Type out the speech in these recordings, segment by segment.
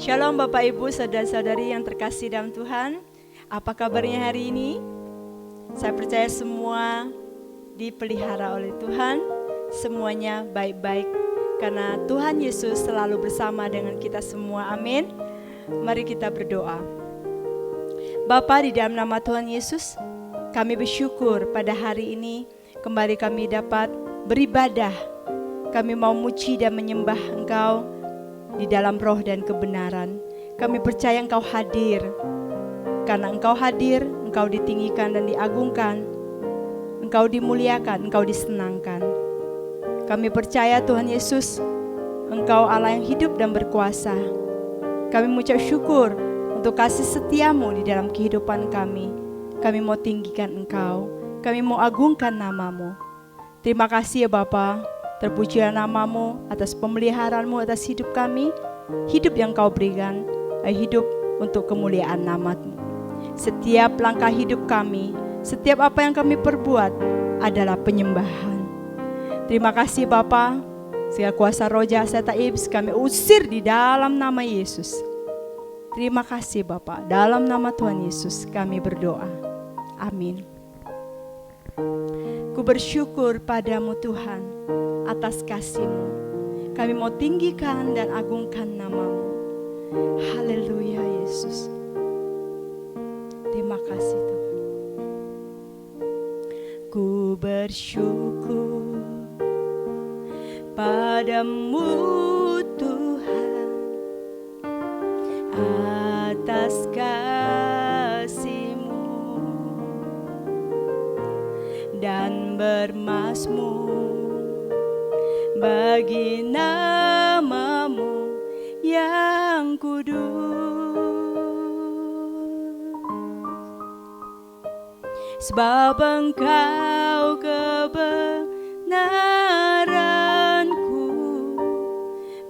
Shalom Bapak Ibu, saudara-saudari yang terkasih dalam Tuhan. Apa kabarnya hari ini? Saya percaya semua dipelihara oleh Tuhan, semuanya baik-baik. Karena Tuhan Yesus selalu bersama dengan kita semua, amin. Mari kita berdoa. Bapa, di dalam nama Tuhan Yesus, kami bersyukur pada hari ini kembali kami dapat beribadah. Kami mau muji dan menyembah Engkau di dalam roh dan kebenaran. Kami percaya Engkau hadir. Karena Engkau hadir, Engkau ditinggikan dan diagungkan. Engkau dimuliakan, Engkau disenangkan. Kami percaya Tuhan Yesus, Engkau Allah yang hidup dan berkuasa. Kami mengucap syukur untuk kasih setiamu di dalam kehidupan kami. Kami mau tinggikan Engkau. Kami mau agungkan namamu. Terima kasih ya Bapa. Terpujilah namamu atas pemeliharaanmu atas hidup kami. Hidup yang kau berikan, hidup untuk kemuliaan namamu. Setiap langkah hidup kami, setiap apa yang kami perbuat adalah penyembahan. Terima kasih Bapa. Segala kuasa roh jahat serta iblis kami usir di dalam nama Yesus. Terima kasih Bapa. Dalam nama Tuhan Yesus kami berdoa. Amin. Ku bersyukur padamu Tuhan atas kasih-Mu. Kami mau tinggikan dan agungkan namamu. Haleluya Yesus. Terima kasih Tuhan. Ku bersyukur padamu Tuhan atas kasih-Mu dan bermazmur bagi namamu yang kudus. Sebab Engkau kebenaranku,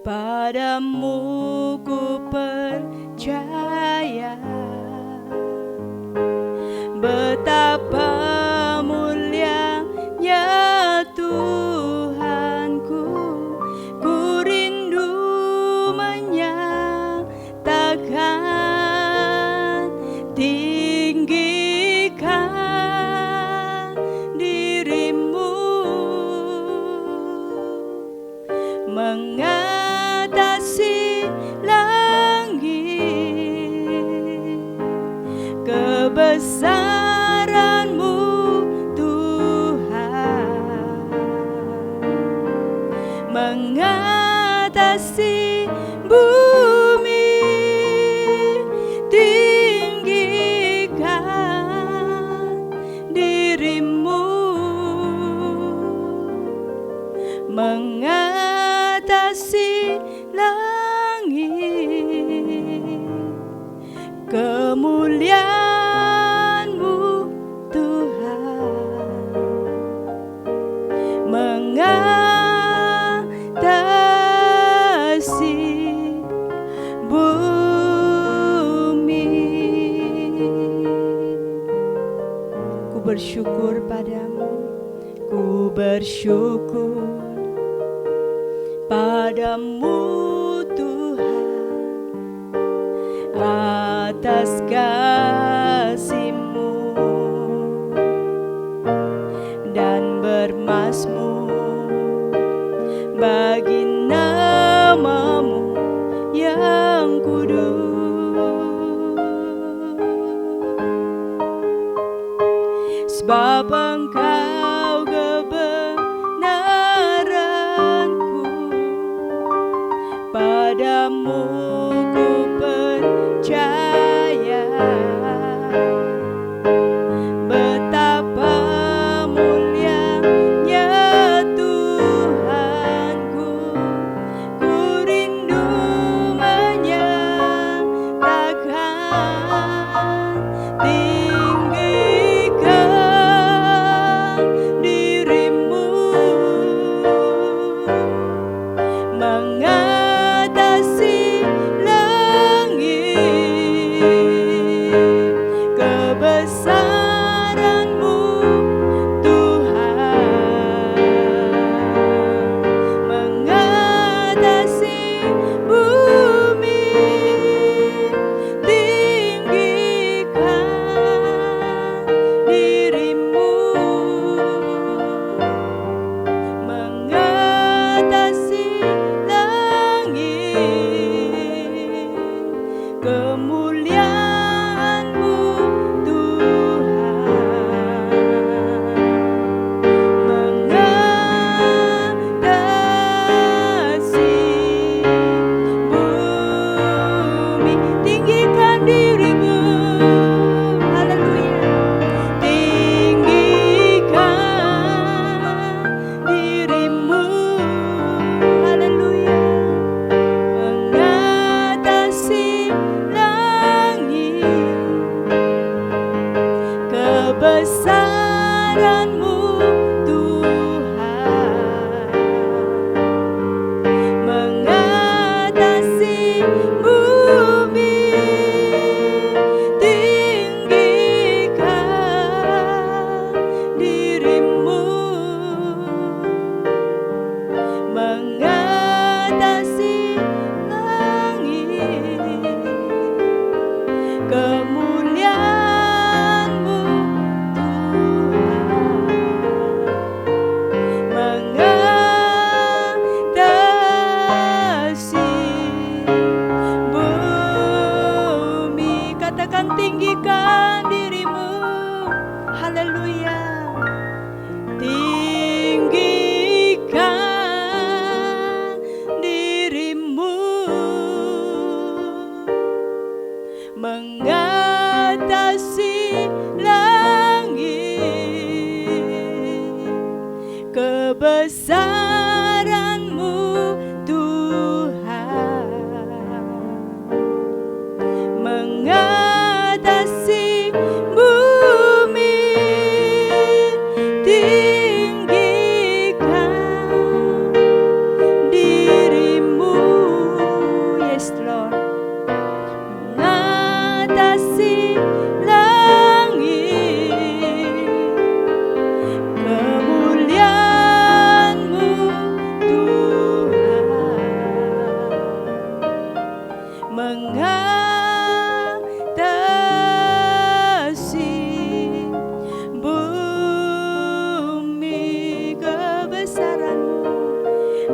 padamu ku percaya. Betapa mulianya Tuhanku, ku rindu menyatakan, tinggikan dirimu, mengatasi langit, kebesaran-Mu Tuhan, mengatasi bumi, tinggikan dirimu, mengatasi langit, kemuliaan-Mu Tuhan, mengatasi bumi. Ku bersyukur padamu, ku bersyukur padamu Tuhan atas kasih-Mu dan bermazmur bagi namamu yang kudus. Sebab Engkau kebenaranku, padamu ku percaya. Betapa mulianya Tuhanku, ku rindu menyatakan,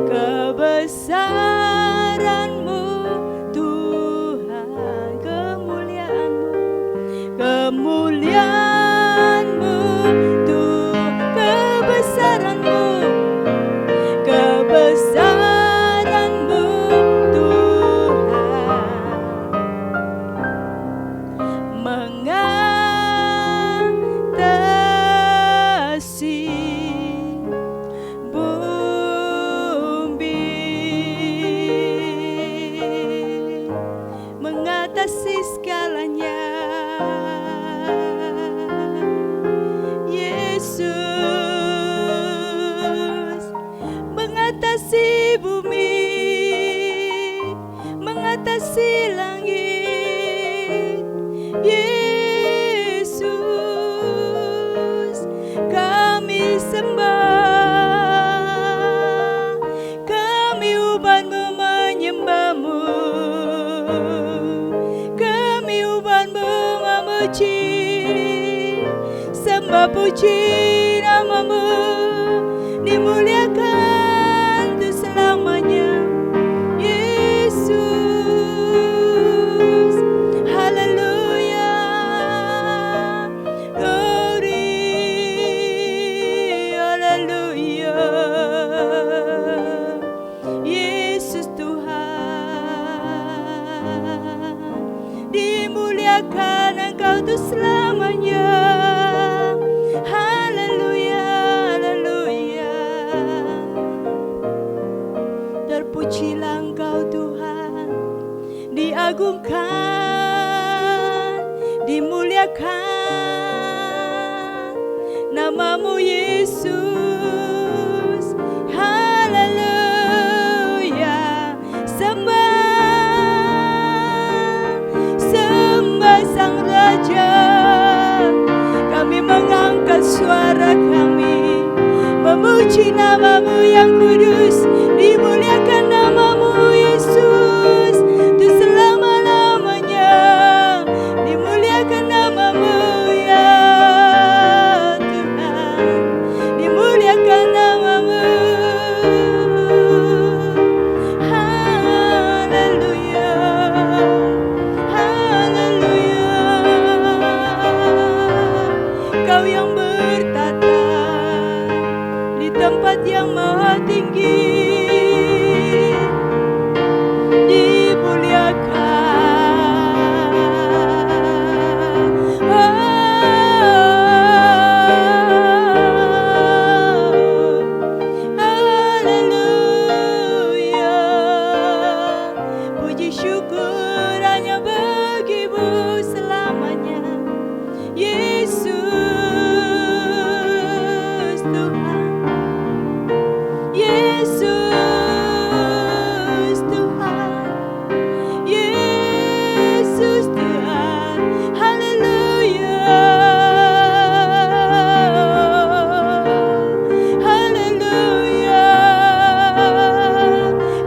kebesaran-Mu Tuhan, kemuliaan-Mu, kemuliaan-Mu Tuhan, kebesaran-Mu, kebesaran-Mu Tuhan, mengatasi bumi, mengatasi segalanya. Yesus mengatasi bumi, mengatasi langit. Yesus kami sembah, kami umat-Mu menyembah-Mu, kami umat-Mu memuji, sembah puji nama-Mu, dimuliakan untuk selamanya. Yesus, haleluya, glory, haleluya. Yesus Tuhan, dimuliakan Engkau untuk selamanya. Haleluya, haleluya. Terpujilah Engkau Tuhan, diagungkan, dimuliakan nama-Mu Yesus. Haleluya, sembah, sembah Sang Raja. Kami mengangkat suara kami, memuji nama-Mu yang kudus, dimuliakan nama-Mu Yesus untuk selama-lamanya. Dimuliakan nama-Mu ya Tuhan, dimuliakan nama-Mu. Haleluya, haleluya. Kau yang bertata di tempat yang maha tinggi, dimuliakan. Haleluya, puji syukur hanya bagi-Mu selamanya. Yesus Tuhan, Yesus Tuhan, Yesus Tuhan, haleluya, haleluya.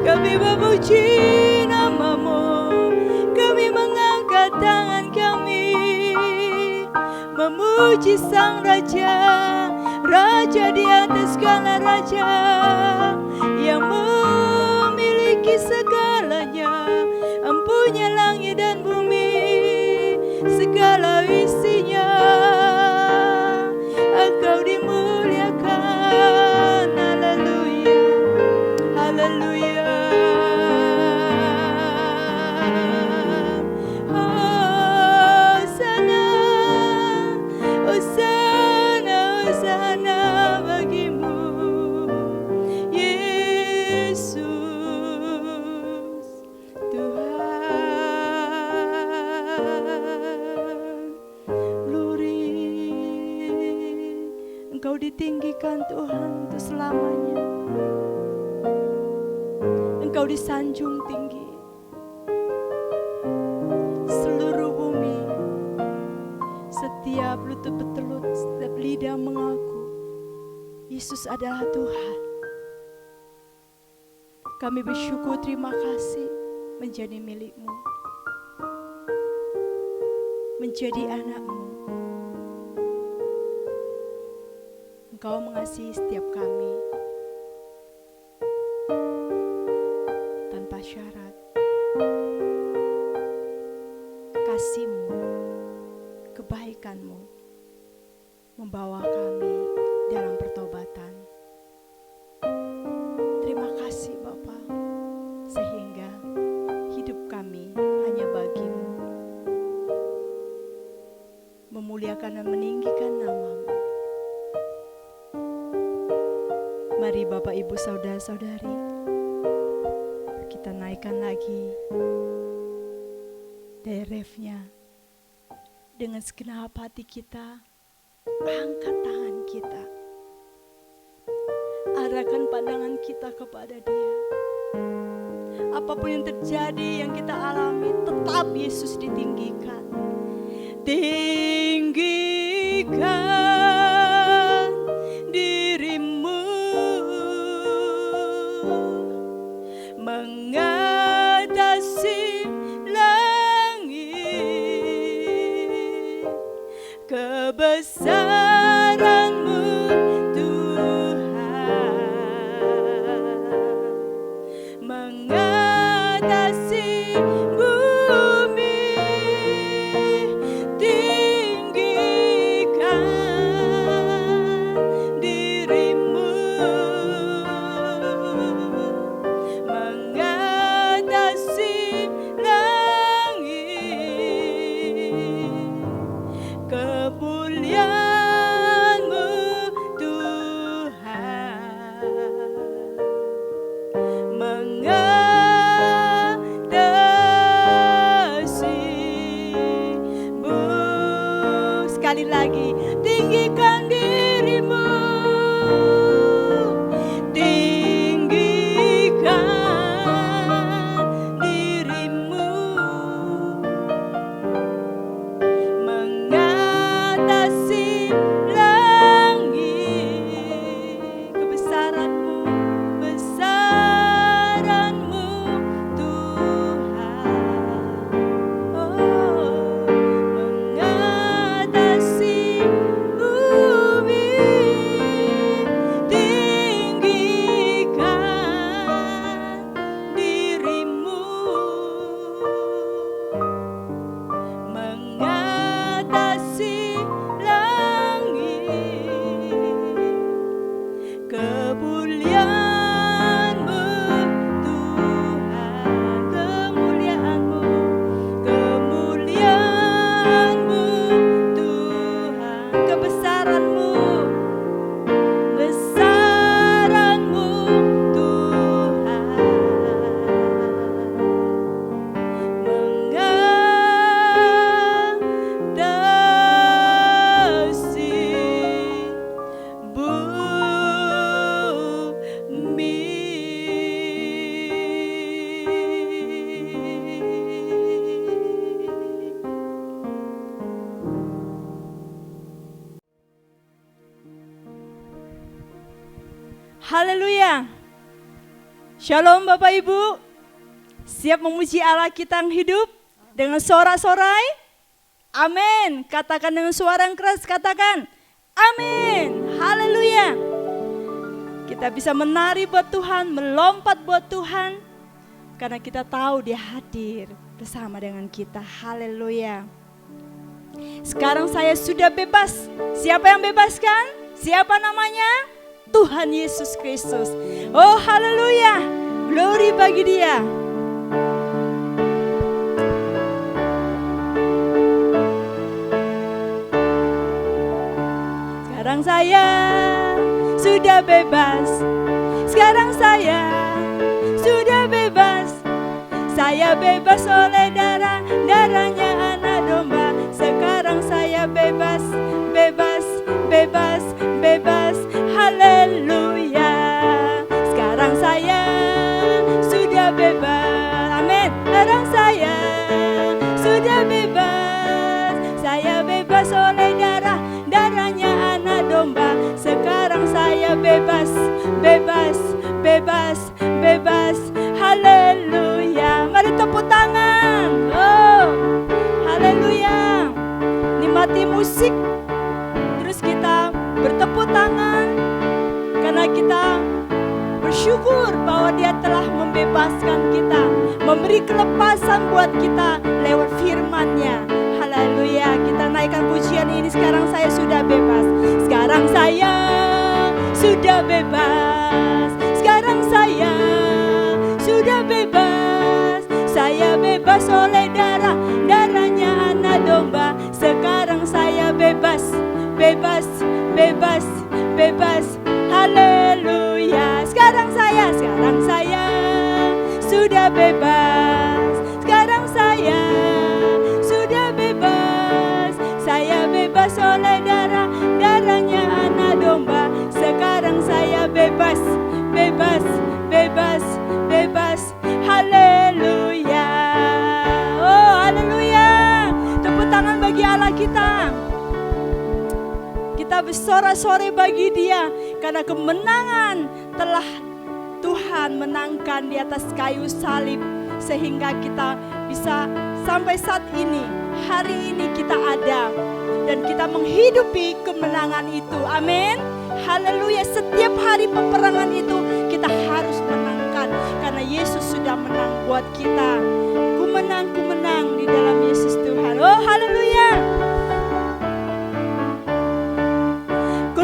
Kami memuji nama-Mu, kami mengangkat tangan kami, memuji Sang Raja, Raja di atas segala raja, yang memiliki segalanya, empunya langit dan bumi, segala isinya. Engkau dimuliakan, haleluya, haleluya. Hosana, hosana, hosana bagi-Mu Yesus Tuhan. Glory, Engkau ditinggikan Tuhan untuk selamanya. Engkau disanjung tinggi. Seluruh bumi, setiap lutut bertelut, setiap lidah mengaku Yesus adalah Tuhan. Kami bersyukur, terima kasih menjadi milik-Mu, menjadi anak-Mu. Engkau mengasihi setiap kami. kebaikan-Mu membawa kami dalam pertobatan. Terima kasih Bapa, sehingga hidup kami hanya bagi-Mu, memuliakan dan meninggikan nama-Mu. Mari Bapak Ibu Saudara-saudari, kita naikkan lagi dari refnya dengan segenap hati kita. Angkat tangan kita, arahkan pandangan kita kepada Dia. Apapun yang terjadi, yang kita alami, tetap Yesus ditinggikan. Tinggikan dirimu mengatasi langit, kebesaran-Mu Tuhan mengatasi bumi. Tinggikan dirimu mengatasi langit, kemuliaan-Mu Tuhan mengatasi bumi. Sekali lagi, tinggikan dirimu, tinggikan dirimu mengatasi langit, kebesaran-Mu, besaran-Mu Tuhan. Oh, mengatasi bumi. Tinggikan dirimu mengatasi langit, kemuliaan-Mu Tuhan, kemuliaan-Mu, kemuliaan-Mu Tuhan, kebesaran-Mu, besaran-Mu Tuhan mengatasi bumi. Haleluya. Shalom Bapak Ibu. Siap memuji Allah kita yang hidup dengan sorak-sorai? Amin. Katakan dengan suara yang keras, katakan amin. Haleluya. Kita bisa menari buat Tuhan, melompat buat Tuhan, karena kita tahu Dia hadir bersama dengan kita. Haleluya. Sekarang saya sudah bebas. Siapa yang bebaskan? Siapa namanya? Tuhan Yesus Kristus. Oh haleluya. Glory bagi Dia. Sekarang saya sudah bebas. Sekarang saya sudah bebas. Saya bebas oleh darahnya anak domba. Sekarang saya bebas, bebas, bebas, bebas. Haleluya. Sekarang saya sudah bebas. Amin. Sekarang saya sudah bebas. Saya bebas oleh darahnya anak domba. Sekarang saya bebas, bebas, bebas, bebas. Haleluya. Mari tepuk tangan. Oh, haleluya. Nikmati musik. Terus kita bertepuk tangan karena kita bersyukur bahwa Dia telah membebaskan kita, memberi kelepasan buat kita lewat firman-Nya. Haleluya. Kita naikkan pujian ini. sekarang saya sudah bebas. Sekarang saya sudah bebas. Sekarang saya sudah bebas. Saya bebas oleh darahnya anak domba. Sekarang saya bebas, bebas, bebas, bebas. Haleluya. Sekarang saya sudah bebas. Sekarang saya sudah bebas. Saya bebas oleh darahnya anak domba. Sekarang saya bebas, bebas, bebas, bebas. Haleluya. Oh, haleluya. Tepuk tangan bagi Allah kita. Kita bersorak-sorai bagi Dia karena kemenangan telah Tuhan menangkan di atas kayu salib, sehingga kita bisa sampai saat ini, hari ini kita ada dan kita menghidupi kemenangan itu. Amin. Haleluya. Setiap hari peperangan itu kita harus menangkan karena Yesus sudah menang buat kita. Ku menang di dalam Yesus Tuhan. Oh, haleluya. Ku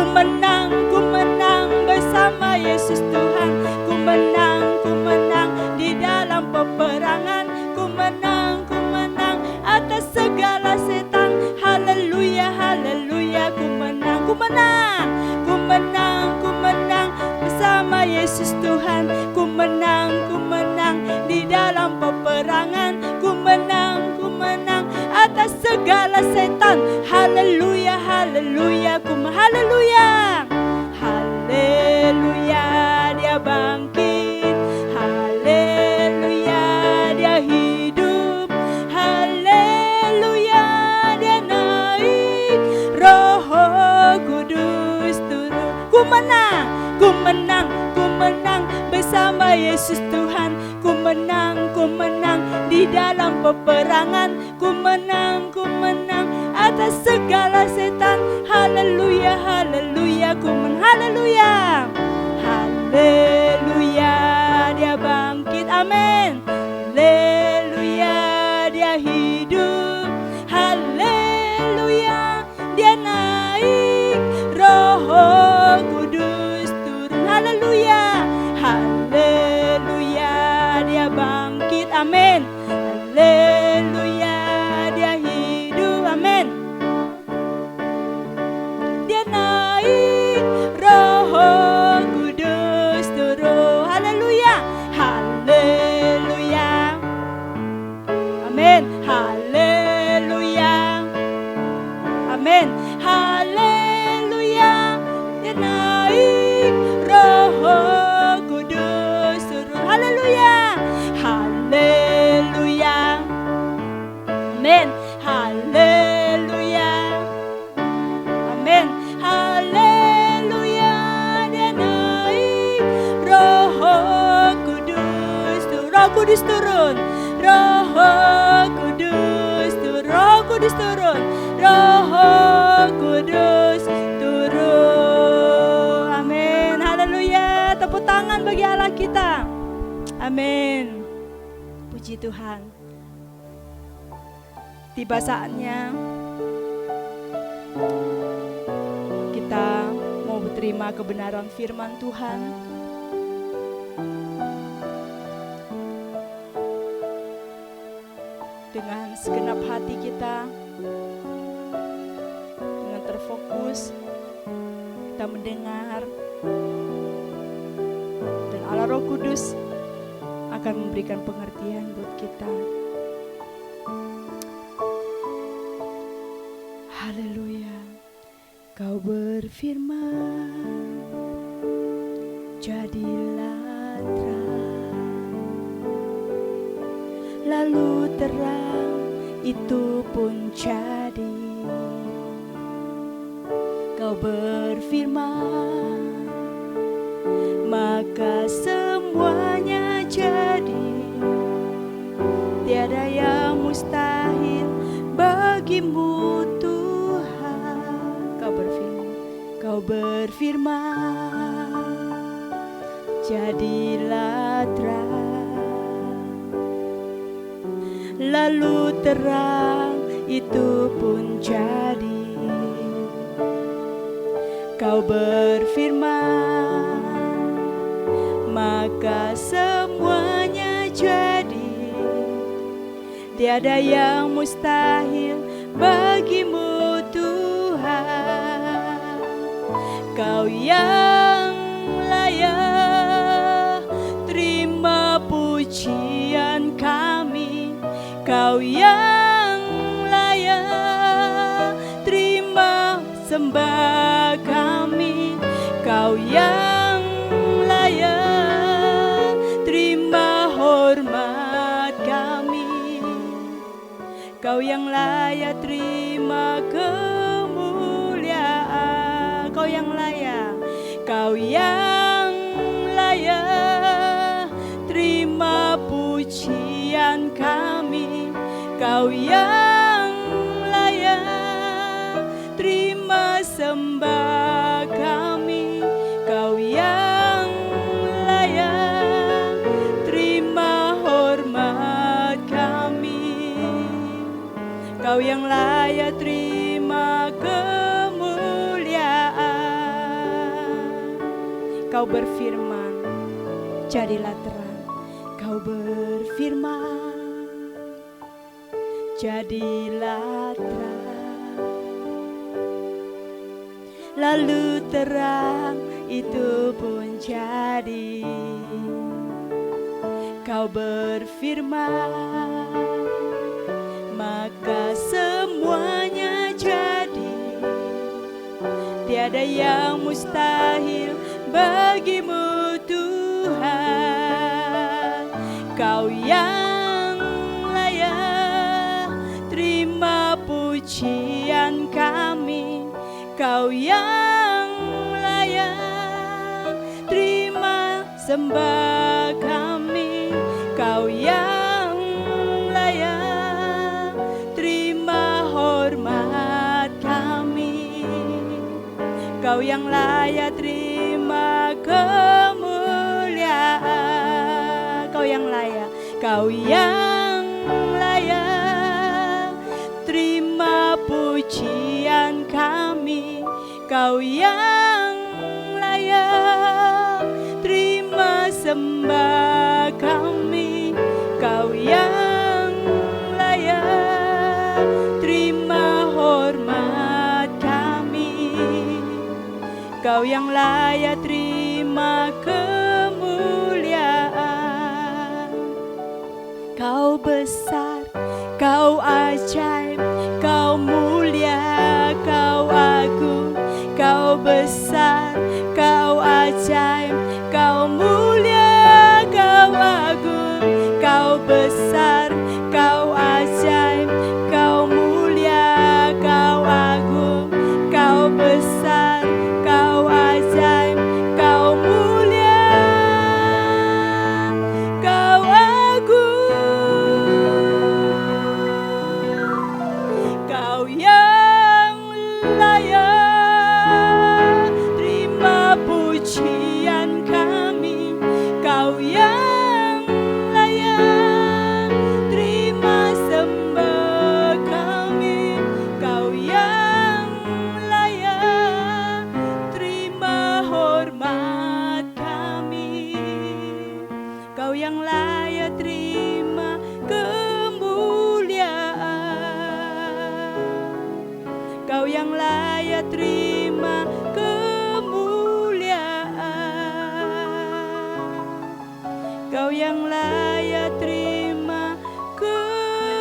menang bersama Yesus Tuhan. Ku menang di dalam peperangan. Ku menang atas segala setan. Haleluya, haleluya. Ku menang bersama Yesus Tuhan. Ku menang di dalam peperangan. Ku menang atas segala setan. Haleluya, haleluya. Haleluya, haleluya. Dia bangkit. Haleluya, Dia hidup. Haleluya, Dia naik. Roh Kudus turun. Ku menang bersama Yesus Tuhan. Ku menang di dalam peperangan. Ku menang atas segala setan. Haleluya, haleluya. Haleluya, haleluya. Dia bangkit. Amin. Haleluya, Dia hidup. Haleluya, Dia naik. Roh Kudus turun. Haleluya, haleluya. Dia bangkit. Amin. Haleluya, Dia hidup. Amin. Dia naik. Roh Kudus turun. Haleluya, haleluya. Amin. Haleluya. Amin. Haleluya. Dia naik. Roh Kudus turun. Haleluya. Haleluya. Amin. Haleluya. Amin. Haleluya. Dia naik. Roh Kudus turun. Roh Kudus turun. Roh Kudus turun. Roh Kudus turun. Roh Kudus turun. Amin. Haleluya. Tepuk tangan bagi Allah kita. Amin. Puji Tuhan. Tiba saatnya kita mau berterima kebenaran firman Tuhan. Dengan segenap hati kita, dengan terfokus, kita mendengar, dan Allah Roh Kudus akan memberikan pengertian buat kita. Haleluya. Kau berfirman, jadilah terang. Lalu terang itu pun jadi. Kau berfirman, maka semuanya jadi. Tiada yang mustahil bagimu Tuhan. Kau berfirman, jadilah terang. Lalu terang itu pun jadi. Kau berfirman, maka semuanya jadi. Tiada yang mustahil bagimu Tuhan. Kau yang layak terima pujian kami. Kau yang layak terima sembah kami. Kau yang layak terima hormat kami. Kau yang layak terima kemuliaan. Kau yang layak. Kau yang layak terima pujian kami. Kau yang layak terima sembah kami. Kau yang layak terima hormat kami. Kau yang layak terima kemuliaan. Kau berfirman, jadilah terang. Kau berfirman, jadilah terang. Lalu terang itu pun jadi. Kau berfirman, maka semuanya jadi. Tiada yang mustahil bagimu Tuhan. Kau yang layak terima pujian kami. Kau yang layak terima sembah kami. Kau yang layak terima hormat kami. Kau yang layak terima kemuliaan. Kau yang layak. Kau yang layak terima pujian kami. Kau yang layak terima sembah kami. Kau yang layak terima hormat kami. Kau yang layak terima kemuliaan. Kau besar, kau ajaib, kau mulia, kau agung. Kau besar, kau ajaib, kau mulia, kau agung. Kau besar, kau ajaib, kau mulia, kau agung. Kau besar, kau ajaib, kau mulia, kau agung. Kau yang layak terima pujian kami. Kau yang layak terima sembah kami. Kau yang layak terima hormat kami. Kau yang layak terima kemuliaan. Kau yang layak terima kemuliaan. Kau yang layak terima kemuliaan.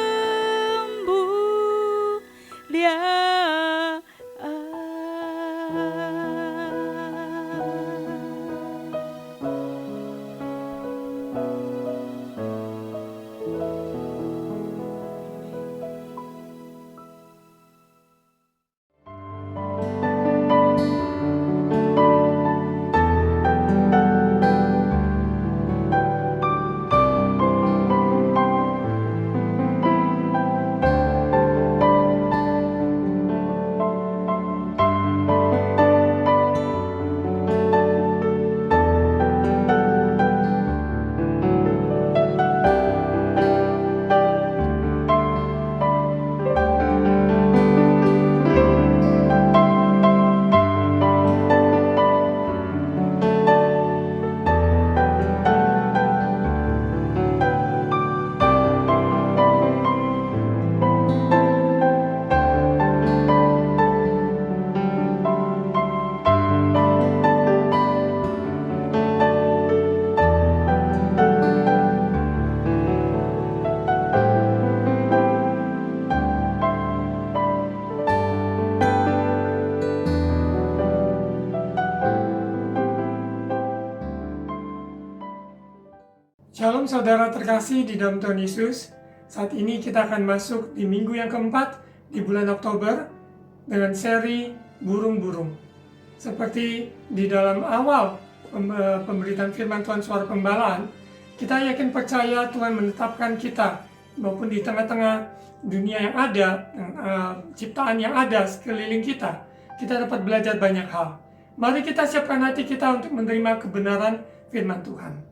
Shalom saudara terkasih di dalam Tuhan Yesus. Saat ini kita akan masuk di minggu yang keempat di bulan Oktober dengan seri burung-burung. Seperti di dalam awal pemberitaan firman Tuhan suara pembalaan, kita yakin percaya Tuhan menetapkan kita maupun di tengah-tengah dunia yang ada, ciptaan yang ada sekeliling kita dapat belajar banyak hal. Mari kita siapkan hati kita untuk menerima kebenaran firman Tuhan.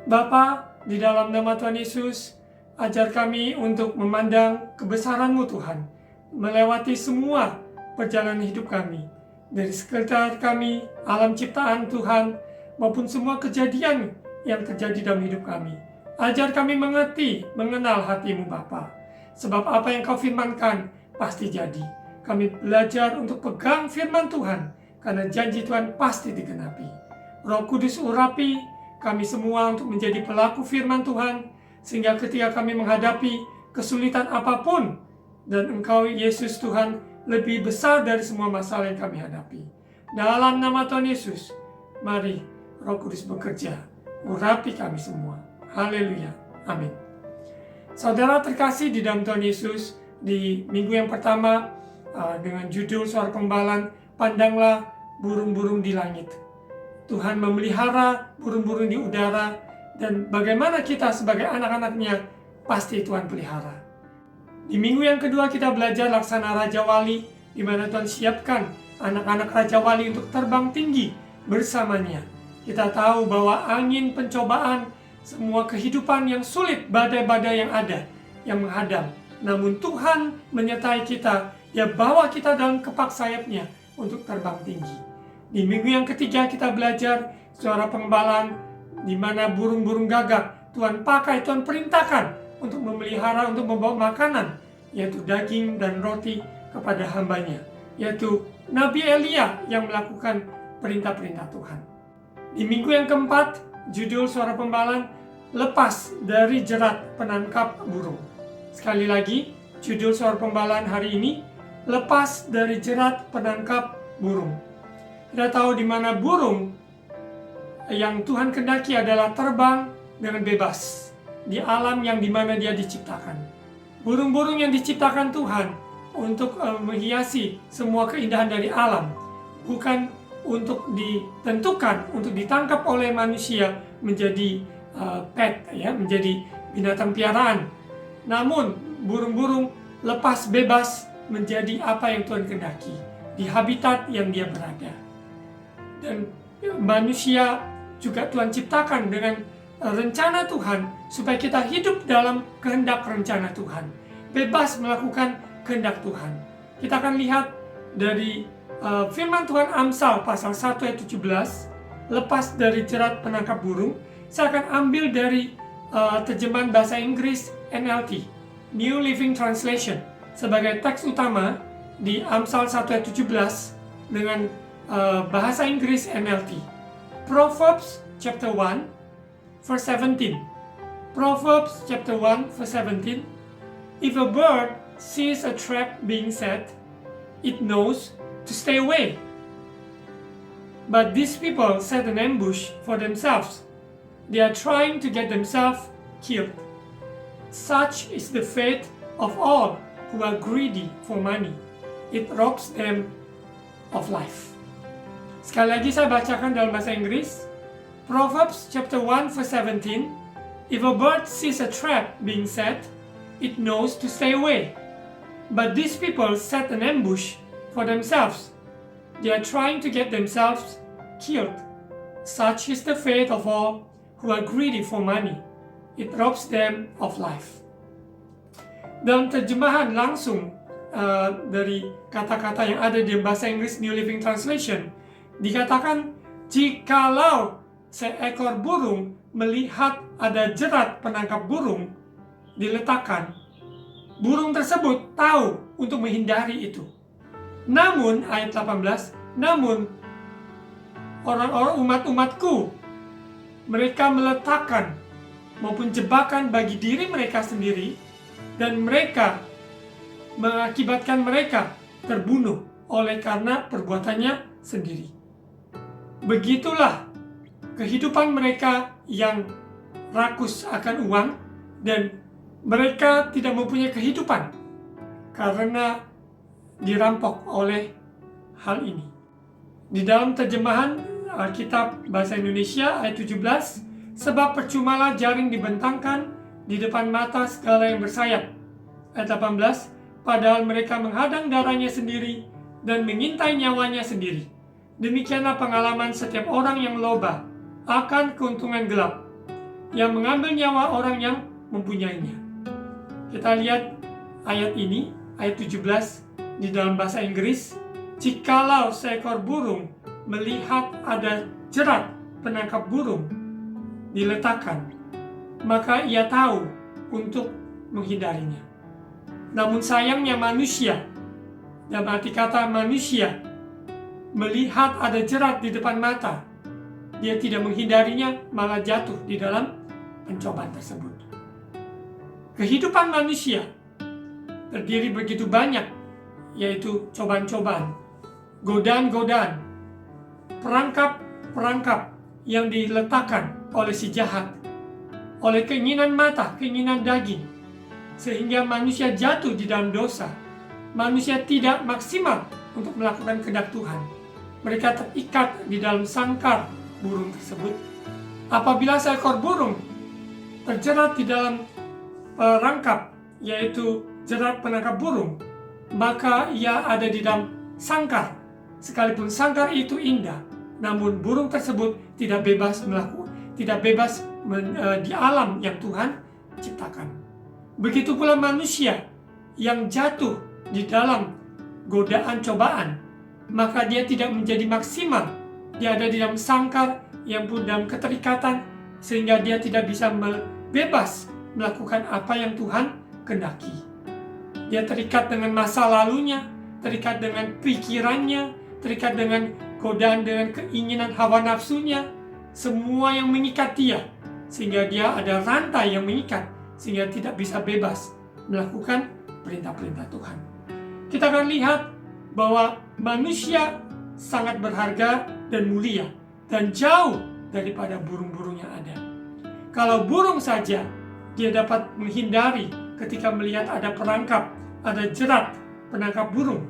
Bapa, di dalam nama Tuhan Yesus, ajar kami untuk memandang kebesaran-Mu Tuhan, melewati semua perjalanan hidup kami, dari sekitar kami, alam ciptaan Tuhan, maupun semua kejadian yang terjadi dalam hidup kami. Ajar kami mengerti, mengenal hati-Mu Bapa, sebab apa yang Kau firmankan pasti jadi. Kami belajar untuk pegang firman Tuhan, karena janji Tuhan pasti digenapi. Roh Kudus urapi kami semua untuk menjadi pelaku firman Tuhan, sehingga ketika kami menghadapi kesulitan apapun, dan Engkau Yesus Tuhan lebih besar dari semua masalah yang kami hadapi. Dalam nama Tuhan Yesus, mari Roh Kudus bekerja, urapi kami semua. Haleluya, amin. Saudara terkasih di dalam Tuhan Yesus, di minggu yang pertama dengan judul suara pembalaan, pandanglah burung-burung di langit. Tuhan memelihara burung-burung di udara, dan bagaimana kita sebagai anak-anaknya pasti Tuhan pelihara. Di minggu yang kedua kita belajar laksana Raja Wali, di mana Tuhan siapkan anak-anak Raja Wali untuk terbang tinggi bersamanya. Kita tahu bahwa angin pencobaan, semua kehidupan yang sulit, badai-badai yang ada, yang menghadang. Namun Tuhan menyertai kita, Dia bawa kita dalam kepak sayapnya untuk terbang tinggi. Di minggu yang ketiga kita belajar suara penggembalaan, di mana burung-burung gagak Tuhan pakai, Tuhan perintahkan untuk memelihara, untuk membawa makanan, yaitu daging dan roti kepada hambanya, yaitu Nabi Elia yang melakukan perintah-perintah Tuhan. Di minggu yang keempat, judul suara pembalaan, lepas dari jerat penangkap burung. Sekali lagi, judul suara pembalaan hari ini, lepas dari jerat penangkap burung. Kita tahu di mana burung yang Tuhan kehendaki adalah terbang dengan bebas di alam yang dimana dia diciptakan. Burung-burung yang diciptakan Tuhan untuk menghiasi semua keindahan dari alam, bukan untuk ditentukan untuk ditangkap oleh manusia menjadi pet, ya, menjadi binatang piaraan. Namun burung-burung lepas bebas menjadi apa yang Tuhan kehendaki di habitat yang dia berada. Dan manusia juga Tuhan ciptakan dengan rencana Tuhan supaya kita hidup dalam kehendak rencana Tuhan, bebas melakukan kehendak Tuhan. Kita akan lihat dari firman Tuhan Amsal pasal 1 ayat 17, lepas dari jerat penangkap burung. Saya akan ambil dari terjemahan bahasa Inggris NLT, New Living Translation, sebagai teks utama di Amsal 1 ayat 17 dengan bahasa Inggris NLT. Proverbs chapter 1 verse 17. Proverbs chapter 1 verse 17. If a bird sees a trap being set, it knows to stay away. But these people set an ambush for themselves. They are trying to get themselves killed. Such is the fate of all who are greedy for money. It robs them of life. Sekali lagi saya bacakan dalam bahasa Inggris. Proverbs chapter 1 verse 17. If a bird sees a trap being set, it knows to stay away. But these people set an ambush for themselves. They are trying to get themselves killed. Such is the fate of all who are greedy for money. It robs them of life. Dalam terjemahan langsung dari kata-kata yang ada di bahasa Inggris New Living Translation, dikatakan, jikalau seekor burung melihat ada jerat penangkap burung diletakkan, burung tersebut tahu untuk menghindari itu. Namun, ayat 18, namun orang-orang umat-umatku, mereka meletakkan maupun jebakan bagi diri mereka sendiri, dan mereka mengakibatkan mereka terbunuh oleh karena perbuatannya sendiri. Begitulah kehidupan mereka yang rakus akan uang dan mereka tidak mempunyai kehidupan karena dirampok oleh hal ini. Di dalam terjemahan Alkitab Bahasa Indonesia ayat 17, sebab percumalah jaring dibentangkan di depan mata segala yang bersayap. Ayat 18, padahal mereka menghadang darahnya sendiri dan mengintai nyawanya sendiri. Demikianlah pengalaman setiap orang yang loba akan keuntungan gelap, yang mengambil nyawa orang yang mempunyainya. Kita lihat ayat ini, ayat 17 di dalam bahasa Inggris. Jikalau seekor burung melihat ada jerat penangkap burung diletakkan, maka ia tahu untuk menghindarinya. Namun sayangnya manusia, dalam arti kata manusia, melihat ada jerat di depan mata, dia tidak menghindarinya, malah jatuh di dalam pencobaan tersebut. Kehidupan manusia terdiri begitu banyak, yaitu cobaan-cobaan, godaan-godaan, perangkap-perangkap yang diletakkan oleh si jahat, oleh keinginan mata, keinginan daging, sehingga manusia jatuh di dalam dosa. Manusia tidak maksimal untuk melakukan kehendak Tuhan. Mereka terikat di dalam sangkar burung tersebut. Apabila seekor burung terjerat di dalam perangkap, yaitu jerat penangkap burung, maka ia ada di dalam sangkar. Sekalipun sangkar itu indah, namun burung tersebut tidak bebas di alam yang Tuhan ciptakan. Begitu pula manusia yang jatuh di dalam godaan cobaan, maka dia tidak menjadi maksimal. Dia ada di dalam sangkar yang pun dalam keterikatan, sehingga dia tidak bisa bebas melakukan apa yang Tuhan kehendaki. Dia terikat dengan masa lalunya, terikat dengan pikirannya, terikat dengan godaan, dengan keinginan hawa nafsunya, semua yang mengikat dia, sehingga dia ada rantai yang mengikat, sehingga tidak bisa bebas melakukan perintah-perintah Tuhan. Kita akan lihat bahwa manusia sangat berharga dan mulia, dan jauh daripada burung-burung yang ada. Kalau burung saja, dia dapat menghindari ketika melihat ada perangkap, ada jerat penangkap burung.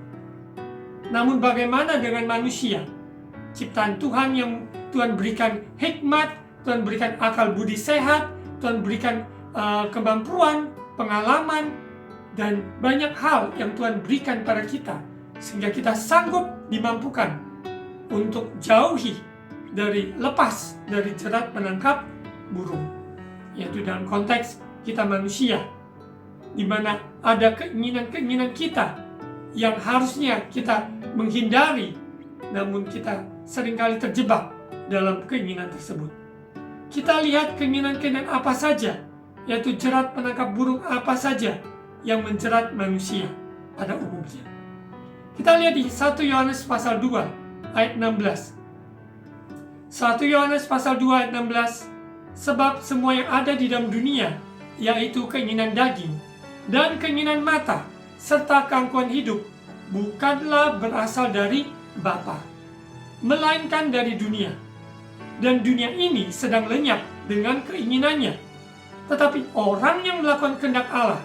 Namun bagaimana dengan manusia? Ciptaan Tuhan yang Tuhan berikan hikmat, Tuhan berikan akal budi sehat, Tuhan berikan kemampuan, pengalaman, dan banyak hal yang Tuhan berikan pada kita, sehingga kita sanggup dimampukan untuk jauhi lepas dari jerat penangkap burung, yaitu dalam konteks kita manusia, di mana ada keinginan-keinginan kita yang harusnya kita menghindari, namun kita seringkali terjebak dalam keinginan tersebut. Kita lihat keinginan-keinginan apa saja, yaitu jerat penangkap burung apa saja yang menjerat manusia pada umumnya. Kita lihat di 1 Yohanes pasal 2 ayat 16. 1 Yohanes pasal 2 ayat 16, sebab semua yang ada di dalam dunia, yaitu keinginan daging dan keinginan mata serta keangkuhan hidup, bukanlah berasal dari Bapa, melainkan dari dunia. Dan dunia ini sedang lenyap dengan keinginannya. Tetapi orang yang melakukan kehendak Allah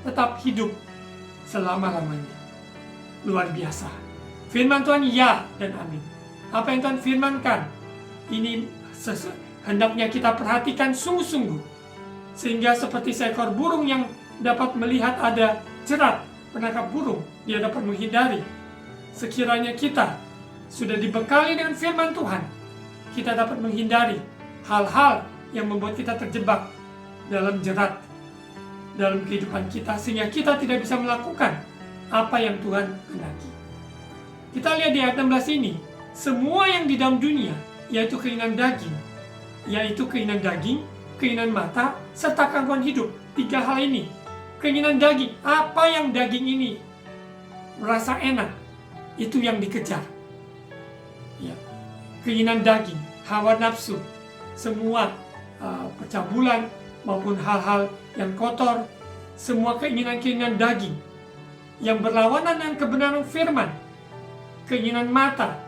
tetap hidup selama-lamanya. Luar biasa. Firman Tuhan ya dan amin. Apa yang Tuhan firmankan, ini hendaknya kita perhatikan sungguh-sungguh. Sehingga seperti seekor burung yang dapat melihat ada jerat penangkap burung, dia dapat menghindari. Sekiranya kita sudah dibekali dengan firman Tuhan, kita dapat menghindari hal-hal yang membuat kita terjebak dalam jerat dalam kehidupan kita, sehingga kita tidak bisa melakukan apa yang Tuhan kehendaki. Kita lihat di ayat 16 ini, semua yang di dalam dunia, yaitu keinginan daging, keinginan mata, serta keangkuhan hidup. 3 hal ini. Keinginan daging, apa yang daging ini merasa enak, itu yang dikejar. Ya. Keinginan daging, hawa nafsu, semua percabulan maupun hal-hal yang kotor, semua keinginan-keinginan daging yang berlawanan dengan kebenaran firman. Keinginan mata,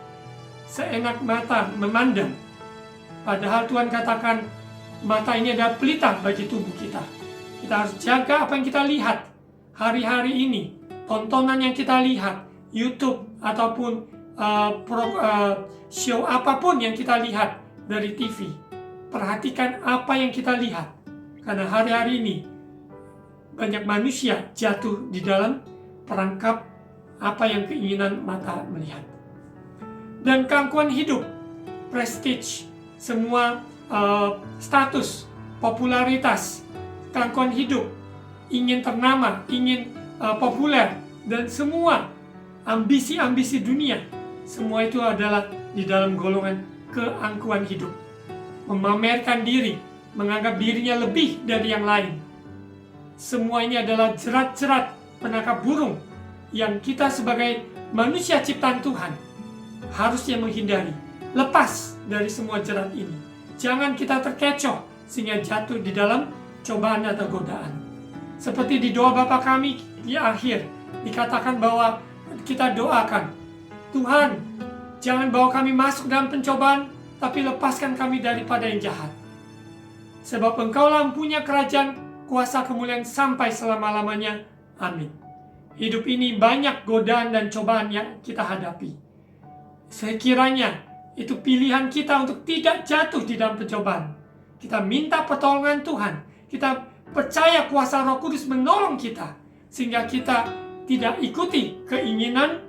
seenak mata memandang. Padahal Tuhan katakan mata ini adalah pelita bagi tubuh kita. Kita harus jaga apa yang kita lihat hari-hari ini. Tontonan yang kita lihat, YouTube ataupun show apapun yang kita lihat dari TV. Perhatikan apa yang kita lihat. Karena hari-hari ini banyak manusia jatuh di dalam perangkap apa yang keinginan mata melihat. Dan keangkuhan hidup, prestige, semua status, popularitas, keangkuhan hidup, ingin ternama, ingin populer, dan semua ambisi-ambisi dunia, semua itu adalah di dalam golongan keangkuhan hidup. Memamerkan diri, menganggap dirinya lebih dari yang lain. Semua ini adalah jerat-jerat penangkap burung yang kita sebagai manusia ciptaan Tuhan harusnya menghindari. Lepas dari semua jerat ini. Jangan kita terkecoh sehingga jatuh di dalam cobaan atau godaan. Seperti di doa Bapa kami di akhir dikatakan bahwa kita doakan, Tuhan, jangan bawa kami masuk dalam pencobaan, tapi lepaskan kami daripada yang jahat. Sebab Engkaulah mempunyai kerajaan, kuasa, kemuliaan sampai selama-lamanya. Amin. Hidup ini banyak godaan dan cobaan yang kita hadapi. Sekiranya itu pilihan kita untuk tidak jatuh di dalam pencobaan. Kita minta pertolongan Tuhan. Kita percaya kuasa Roh Kudus menolong kita. Sehingga kita tidak ikuti keinginan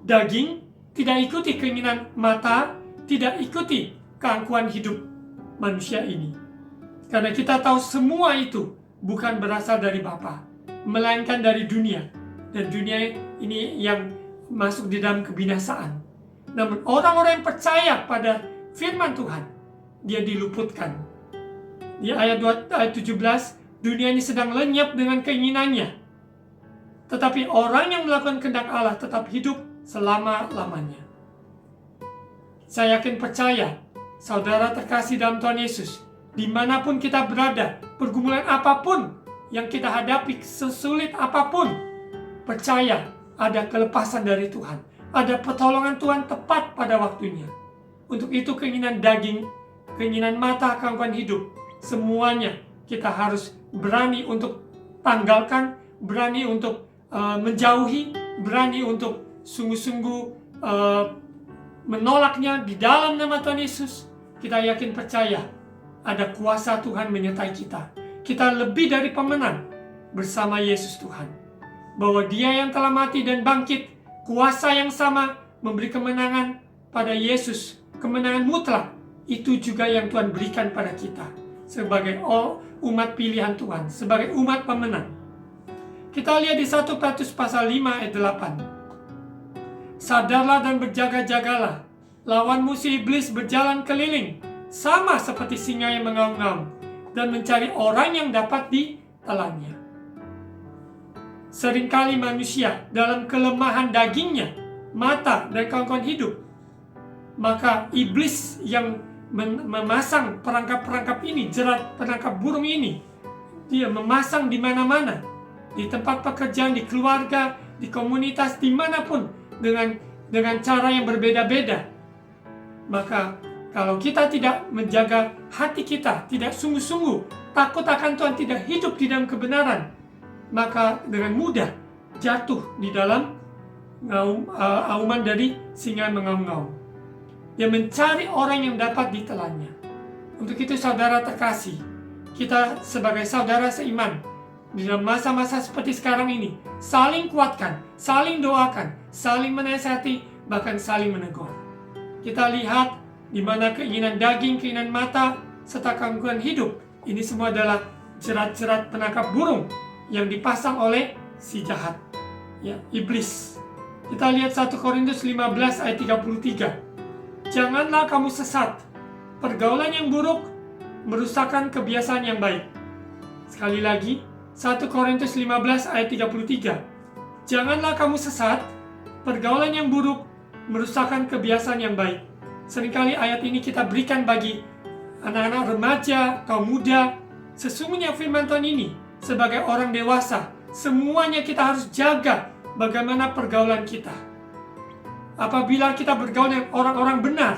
daging, tidak ikuti keinginan mata, tidak ikuti keangkuhan hidup manusia ini. Karena kita tahu semua itu bukan berasal dari Bapa, melainkan dari dunia. Dan dunia ini yang masuk di dalam kebinasaan. Namun orang-orang yang percaya pada firman Tuhan, dia diluputkan. Di ayat 17, dunia ini sedang lenyap dengan keinginannya. Tetapi orang yang melakukan kehendak Allah tetap hidup selama-lamanya. Saya yakin percaya, saudara terkasih dalam Tuhan Yesus, dimanapun kita berada, pergumulan apapun yang kita hadapi, sesulit apapun, percaya ada kelepasan dari Tuhan. Ada pertolongan Tuhan tepat pada waktunya. Untuk itu keinginan daging, keinginan mata, keangkuhan hidup, semuanya kita harus berani untuk tanggalkan, berani untuk menjauhi, berani untuk sungguh-sungguh menolaknya di dalam nama Tuhan Yesus. Kita yakin percaya ada kuasa Tuhan menyertai kita. Kita lebih dari pemenang bersama Yesus Tuhan. Bahwa Dia yang telah mati dan bangkit, kuasa yang sama memberi kemenangan pada Yesus, kemenangan mutlak. Itu juga yang Tuhan berikan pada kita sebagai umat pilihan Tuhan, sebagai umat pemenang. Kita lihat di 1 Petrus pasal 5 ayat 8. Sadarlah dan berjaga-jagalah, lawanmu si iblis berjalan keliling, sama seperti singa yang mengaum-ngaum, dan mencari orang yang dapat ditelannya. Seringkali manusia dalam kelemahan dagingnya, mata dan keangkuhan hidup, maka iblis yang memasang perangkap-perangkap ini, jerat penangkap burung ini, dia memasang di mana-mana, di tempat pekerjaan, di keluarga, di komunitas, dimanapun, dengan cara yang berbeda-beda. Maka kalau kita tidak menjaga hati kita, tidak sungguh-sungguh takut akan Tuhan, tidak hidup di dalam kebenaran, maka dengan mudah jatuh di dalam auman dari singa mengaum-ngaum. Dia mencari orang yang dapat ditelannya. Untuk itu saudara terkasih, kita sebagai saudara seiman, di dalam masa-masa seperti sekarang ini, saling kuatkan, saling doakan, saling menasihati, bahkan saling menegur. Kita lihat di mana keinginan daging, keinginan mata, serta keangkuhan hidup, ini semua adalah jerat-jerat penangkap burung yang dipasang oleh si jahat, ya, iblis. Kita lihat 1 Korintus 15 ayat 33. Janganlah kamu sesat. Pergaulan yang buruk merusakkan kebiasaan yang baik. Sekali lagi, 1 Korintus 15 ayat 33. Janganlah kamu sesat. Pergaulan yang buruk merusakkan kebiasaan yang baik. Seringkali ayat ini kita berikan bagi anak-anak remaja, kaum muda. Sesungguhnya firman Tuhan ini sebagai orang dewasa, semuanya kita harus jaga bagaimana pergaulan kita. Apabila kita bergaul dengan orang-orang benar,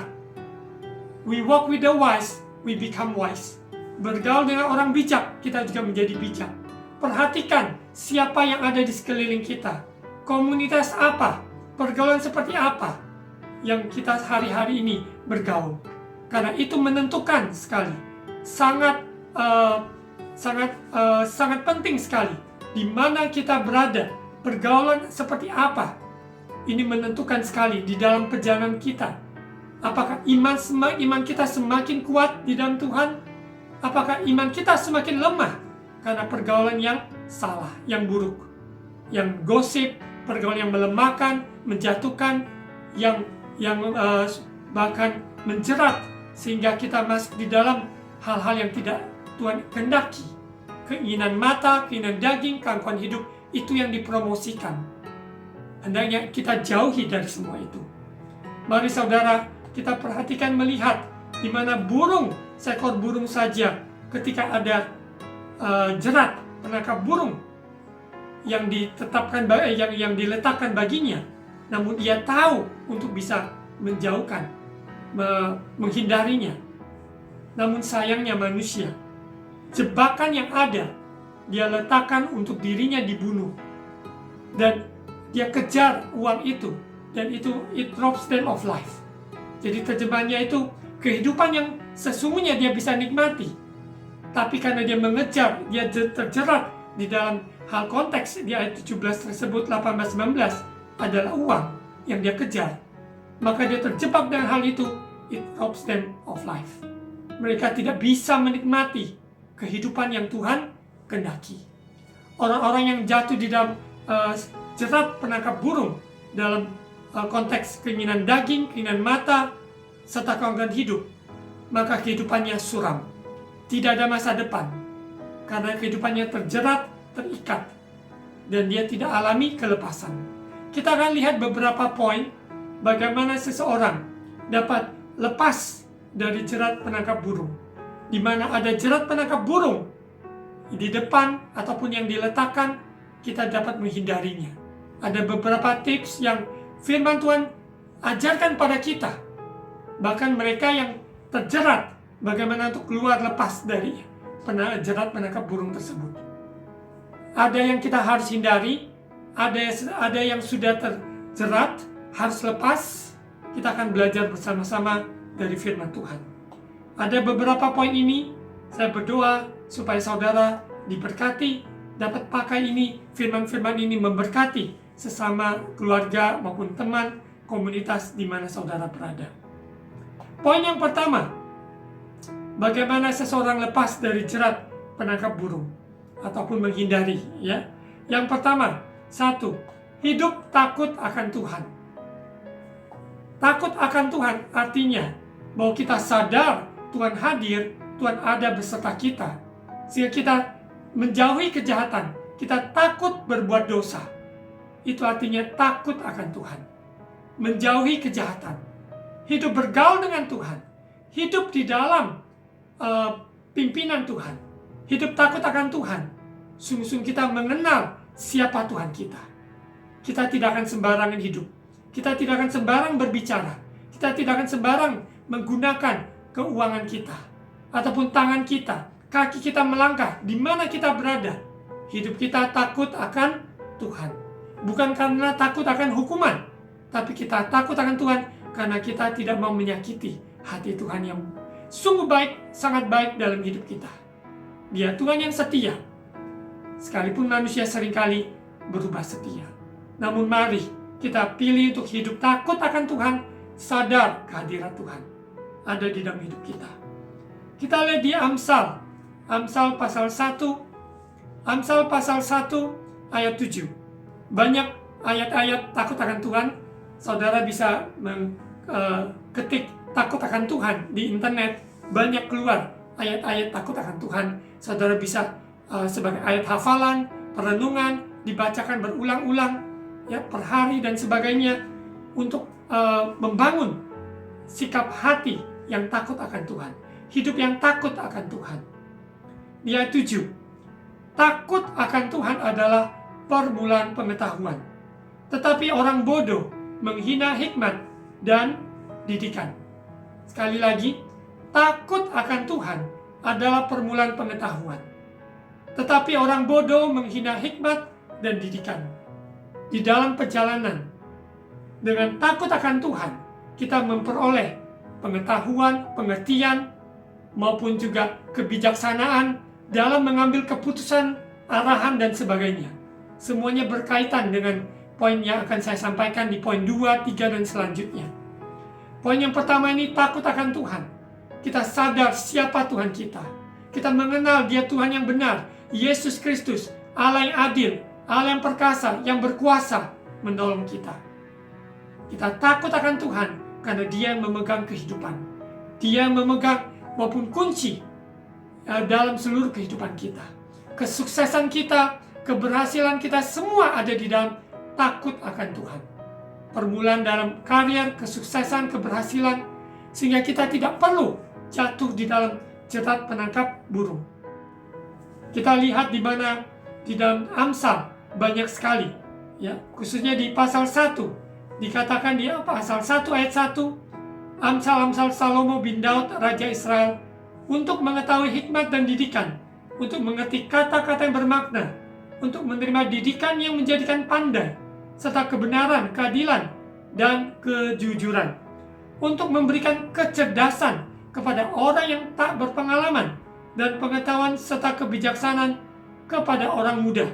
we walk with the wise, we become wise. bergaul dengan orang bijak, kita juga menjadi bijak. Perhatikan siapa yang ada di sekeliling kita. Komunitas apa, pergaulan seperti apa yang kita hari-hari ini bergaul. Karena itu menentukan sekali. Sangat penting sekali di mana kita berada, pergaulan seperti apa. Ini menentukan sekali di dalam perjalanan kita. Apakah iman kita semakin kuat di dalam Tuhan? Apakah iman kita semakin lemah karena pergaulan yang salah, yang buruk, yang gosip, pergaulan yang melemahkan, menjatuhkan, yang bahkan menjerat, sehingga kita masuk di dalam hal-hal yang tidak Tuhan kehendaki. Keinginan mata, keinginan daging, keangkuhan hidup, itu yang dipromosikan. Hendaknya kita jauhi dari semua itu. Mari saudara, kita perhatikan melihat di mana seekor burung saja ketika ada jerat penangkap burung yang diletakkan baginya, namun ia tahu untuk bisa menjauhkan, menghindarinya. Namun sayangnya manusia, jebakan yang ada dia letakkan untuk dirinya dibunuh, dan dia kejar uang itu, dan itu it robs them of life. Jadi terjemahannya itu kehidupan yang sesungguhnya dia bisa nikmati, tapi karena dia mengejar, dia terjerat di dalam hal konteks di ayat 17 tersebut, 18-19 adalah uang yang dia kejar, maka dia terjebak dengan hal itu. It robs them of life. Mereka tidak bisa menikmati kehidupan yang Tuhan kehendaki. Orang-orang yang jatuh di dalam jerat penangkap burung dalam konteks keinginan daging, keinginan mata, serta keangkuhan hidup, maka kehidupannya suram, tidak ada masa depan, karena kehidupannya terjerat, terikat, dan dia tidak alami kelepasan. Kita akan lihat beberapa poin bagaimana seseorang dapat lepas dari jerat penangkap burung. Di mana ada jerat penangkap burung di depan ataupun yang diletakkan, kita dapat menghindarinya. Ada beberapa tips yang firman Tuhan ajarkan pada kita. Bahkan mereka yang terjerat, bagaimana untuk keluar lepas dari jerat penangkap burung tersebut. Ada yang kita harus hindari, ada yang sudah terjerat, harus lepas. Kita akan belajar bersama-sama dari firman Tuhan. Ada beberapa poin ini, saya berdoa supaya saudara diberkati, dapat pakai ini, firman-firman ini memberkati sesama keluarga maupun teman, komunitas di mana saudara berada. Poin yang pertama, bagaimana seseorang lepas dari jerat penangkap burung ataupun menghindari, ya. Yang pertama, 1, hidup takut akan Tuhan. Takut akan Tuhan artinya bahwa kita sadar Tuhan hadir, Tuhan ada beserta kita, sehingga kita menjauhi kejahatan, kita takut berbuat dosa. Itu artinya takut akan Tuhan, menjauhi kejahatan, hidup bergaul dengan Tuhan, hidup di dalam pimpinan Tuhan, hidup takut akan Tuhan. Sungguh-sungguh kita mengenal siapa Tuhan kita. Kita tidak akan sembarangan hidup, kita tidak akan sembarang berbicara, kita tidak akan sembarang menggunakan keuangan kita ataupun tangan kita, kaki kita melangkah di mana kita berada. Hidup kita takut akan Tuhan, bukan karena takut akan hukuman, tapi kita takut akan Tuhan karena kita tidak mau menyakiti hati Tuhan yang sungguh baik, sangat baik dalam hidup kita. Dia Tuhan yang setia, sekalipun manusia seringkali berubah setia. Namun mari kita pilih untuk hidup takut akan Tuhan, sadar kehadiran Tuhan ada di dalam hidup kita. Kita lihat di Amsal pasal 1 ayat 7. Banyak ayat-ayat takut akan Tuhan. Saudara bisa ketik takut akan Tuhan di internet, banyak keluar ayat-ayat takut akan Tuhan. Saudara bisa sebagai ayat hafalan, perenungan, dibacakan berulang-ulang, ya, per hari dan sebagainya, untuk membangun sikap hati yang takut akan Tuhan, hidup yang takut akan Tuhan. Di ayat 7, takut akan Tuhan adalah permulaan pengetahuan, tetapi orang bodoh menghina hikmat dan didikan. Sekali lagi, takut akan Tuhan adalah permulaan pengetahuan. Tetapi orang bodoh menghina hikmat dan didikan. Di dalam perjalanan, dengan takut akan Tuhan, kita memperoleh pengetahuan, pengertian, maupun juga kebijaksanaan dalam mengambil keputusan, arahan, dan sebagainya. Semuanya berkaitan dengan poin yang akan saya sampaikan di poin 2, 3, dan selanjutnya. Poin yang pertama ini takut akan Tuhan. Kita sadar siapa Tuhan kita. Kita mengenal Dia Tuhan yang benar, Yesus Kristus, Allah yang adil, Allah yang perkasa, yang berkuasa menolong kita. Kita takut akan Tuhan karena Dia yang memegang kehidupan. Dia yang memegang maupun kunci dalam seluruh kehidupan kita. Kesuksesan kita, keberhasilan kita semua ada di dalam takut akan Tuhan. Permulaan dalam karier, kesuksesan, keberhasilan, sehingga kita tidak perlu jatuh di dalam jerat penangkap burung. Kita lihat di mana di dalam Amsal banyak sekali, ya, khususnya di pasal 1 dikatakan di pasal 1 ayat 1, Amsal Salomo bin Daud Raja Israel, untuk mengetahui hikmat dan didikan, untuk mengerti kata-kata yang bermakna, untuk menerima didikan yang menjadikan pandai, serta kebenaran, keadilan, dan kejujuran, untuk memberikan kecerdasan kepada orang yang tak berpengalaman, dan pengetahuan serta kebijaksanaan kepada orang muda.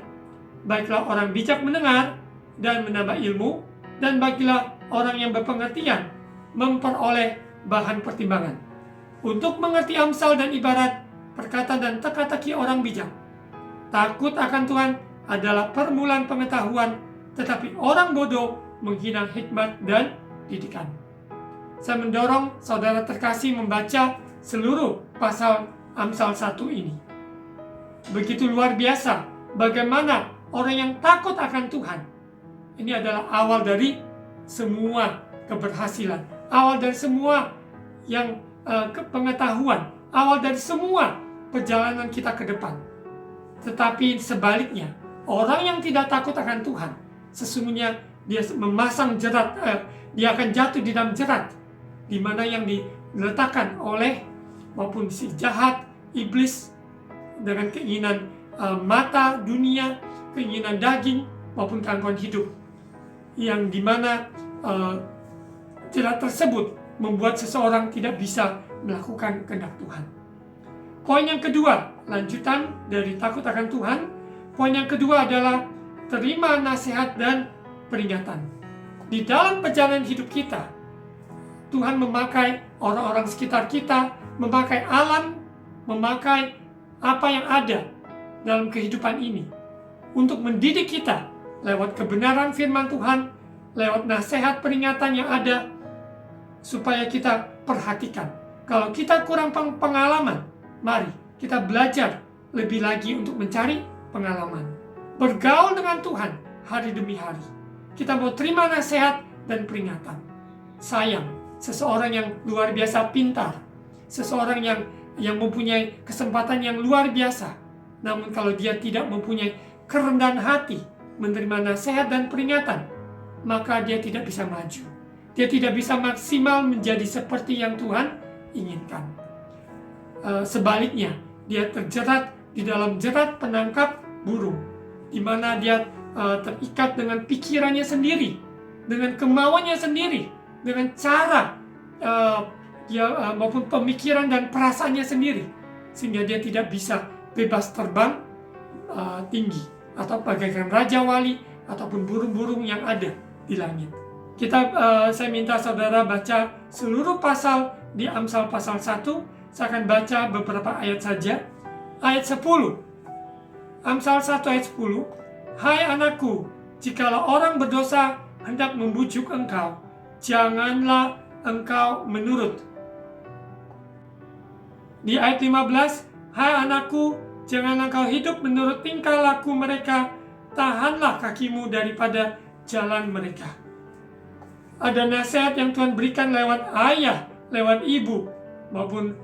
Baiklah orang bijak mendengar dan menambah ilmu, dan bagilah orang yang berpengertian memperoleh bahan pertimbangan. Untuk mengerti amsal dan ibarat, perkataan dan teka-teki orang bijak. Takut akan Tuhan adalah permulaan pengetahuan, tetapi orang bodoh menghina hikmat dan didikan. Saya mendorong saudara terkasih membaca seluruh pasal Amsal 1 ini. Begitu luar biasa bagaimana orang yang takut akan Tuhan. Ini adalah awal dari semua keberhasilan, awal dari semua yang pengetahuan, awal dari semua perjalanan kita ke depan. Tetapi sebaliknya, orang yang tidak takut akan Tuhan, sesungguhnya dia memasang jerat, dia akan jatuh di dalam jerat, di mana yang diletakkan oleh maupun si jahat, iblis, dengan keinginan mata dunia, keinginan daging, maupun gangguan hidup, yang dimana jerat tersebut membuat seseorang tidak bisa melakukan kehendak Tuhan. Poin yang kedua, lanjutan dari takut akan Tuhan. Poin yang kedua adalah terima nasihat dan peringatan. Di dalam perjalanan hidup kita, Tuhan memakai orang-orang sekitar kita, memakai alam, memakai apa yang ada dalam kehidupan ini untuk mendidik kita lewat kebenaran firman Tuhan, lewat nasihat peringatan yang ada, supaya kita perhatikan. Kalau kita kurang pengalaman, mari kita belajar lebih lagi untuk mencari pengalaman. Bergaul dengan Tuhan hari demi hari. Kita mau terima nasihat dan peringatan. Sayang, seseorang yang luar biasa pintar, seseorang yang mempunyai kesempatan yang luar biasa, namun kalau dia tidak mempunyai kerendahan hati menerima nasihat dan peringatan, maka dia tidak bisa maju. Dia tidak bisa maksimal menjadi seperti yang Tuhan inginkan. Sebaliknya, dia terjerat di dalam jerat penangkap burung, di mana dia terikat dengan pikirannya sendiri, dengan kemauannya sendiri, dengan cara maupun pemikiran dan perasaannya sendiri, sehingga dia tidak bisa bebas terbang tinggi, atau bagaikan raja wali ataupun burung-burung yang ada di langit. Saya minta saudara baca seluruh pasal di Amsal pasal 1. Saya akan baca beberapa ayat saja. Ayat 10. Amsal 1 ayat 10. Hai anakku, jikalau orang berdosa hendak membujuk engkau, janganlah engkau menurut. Di ayat 15. Hai anakku, jangan engkau hidup menurut tingkah laku mereka, tahanlah kakimu daripada jalan mereka. Ada nasihat yang Tuhan berikan lewat ayah, lewat ibu, maupun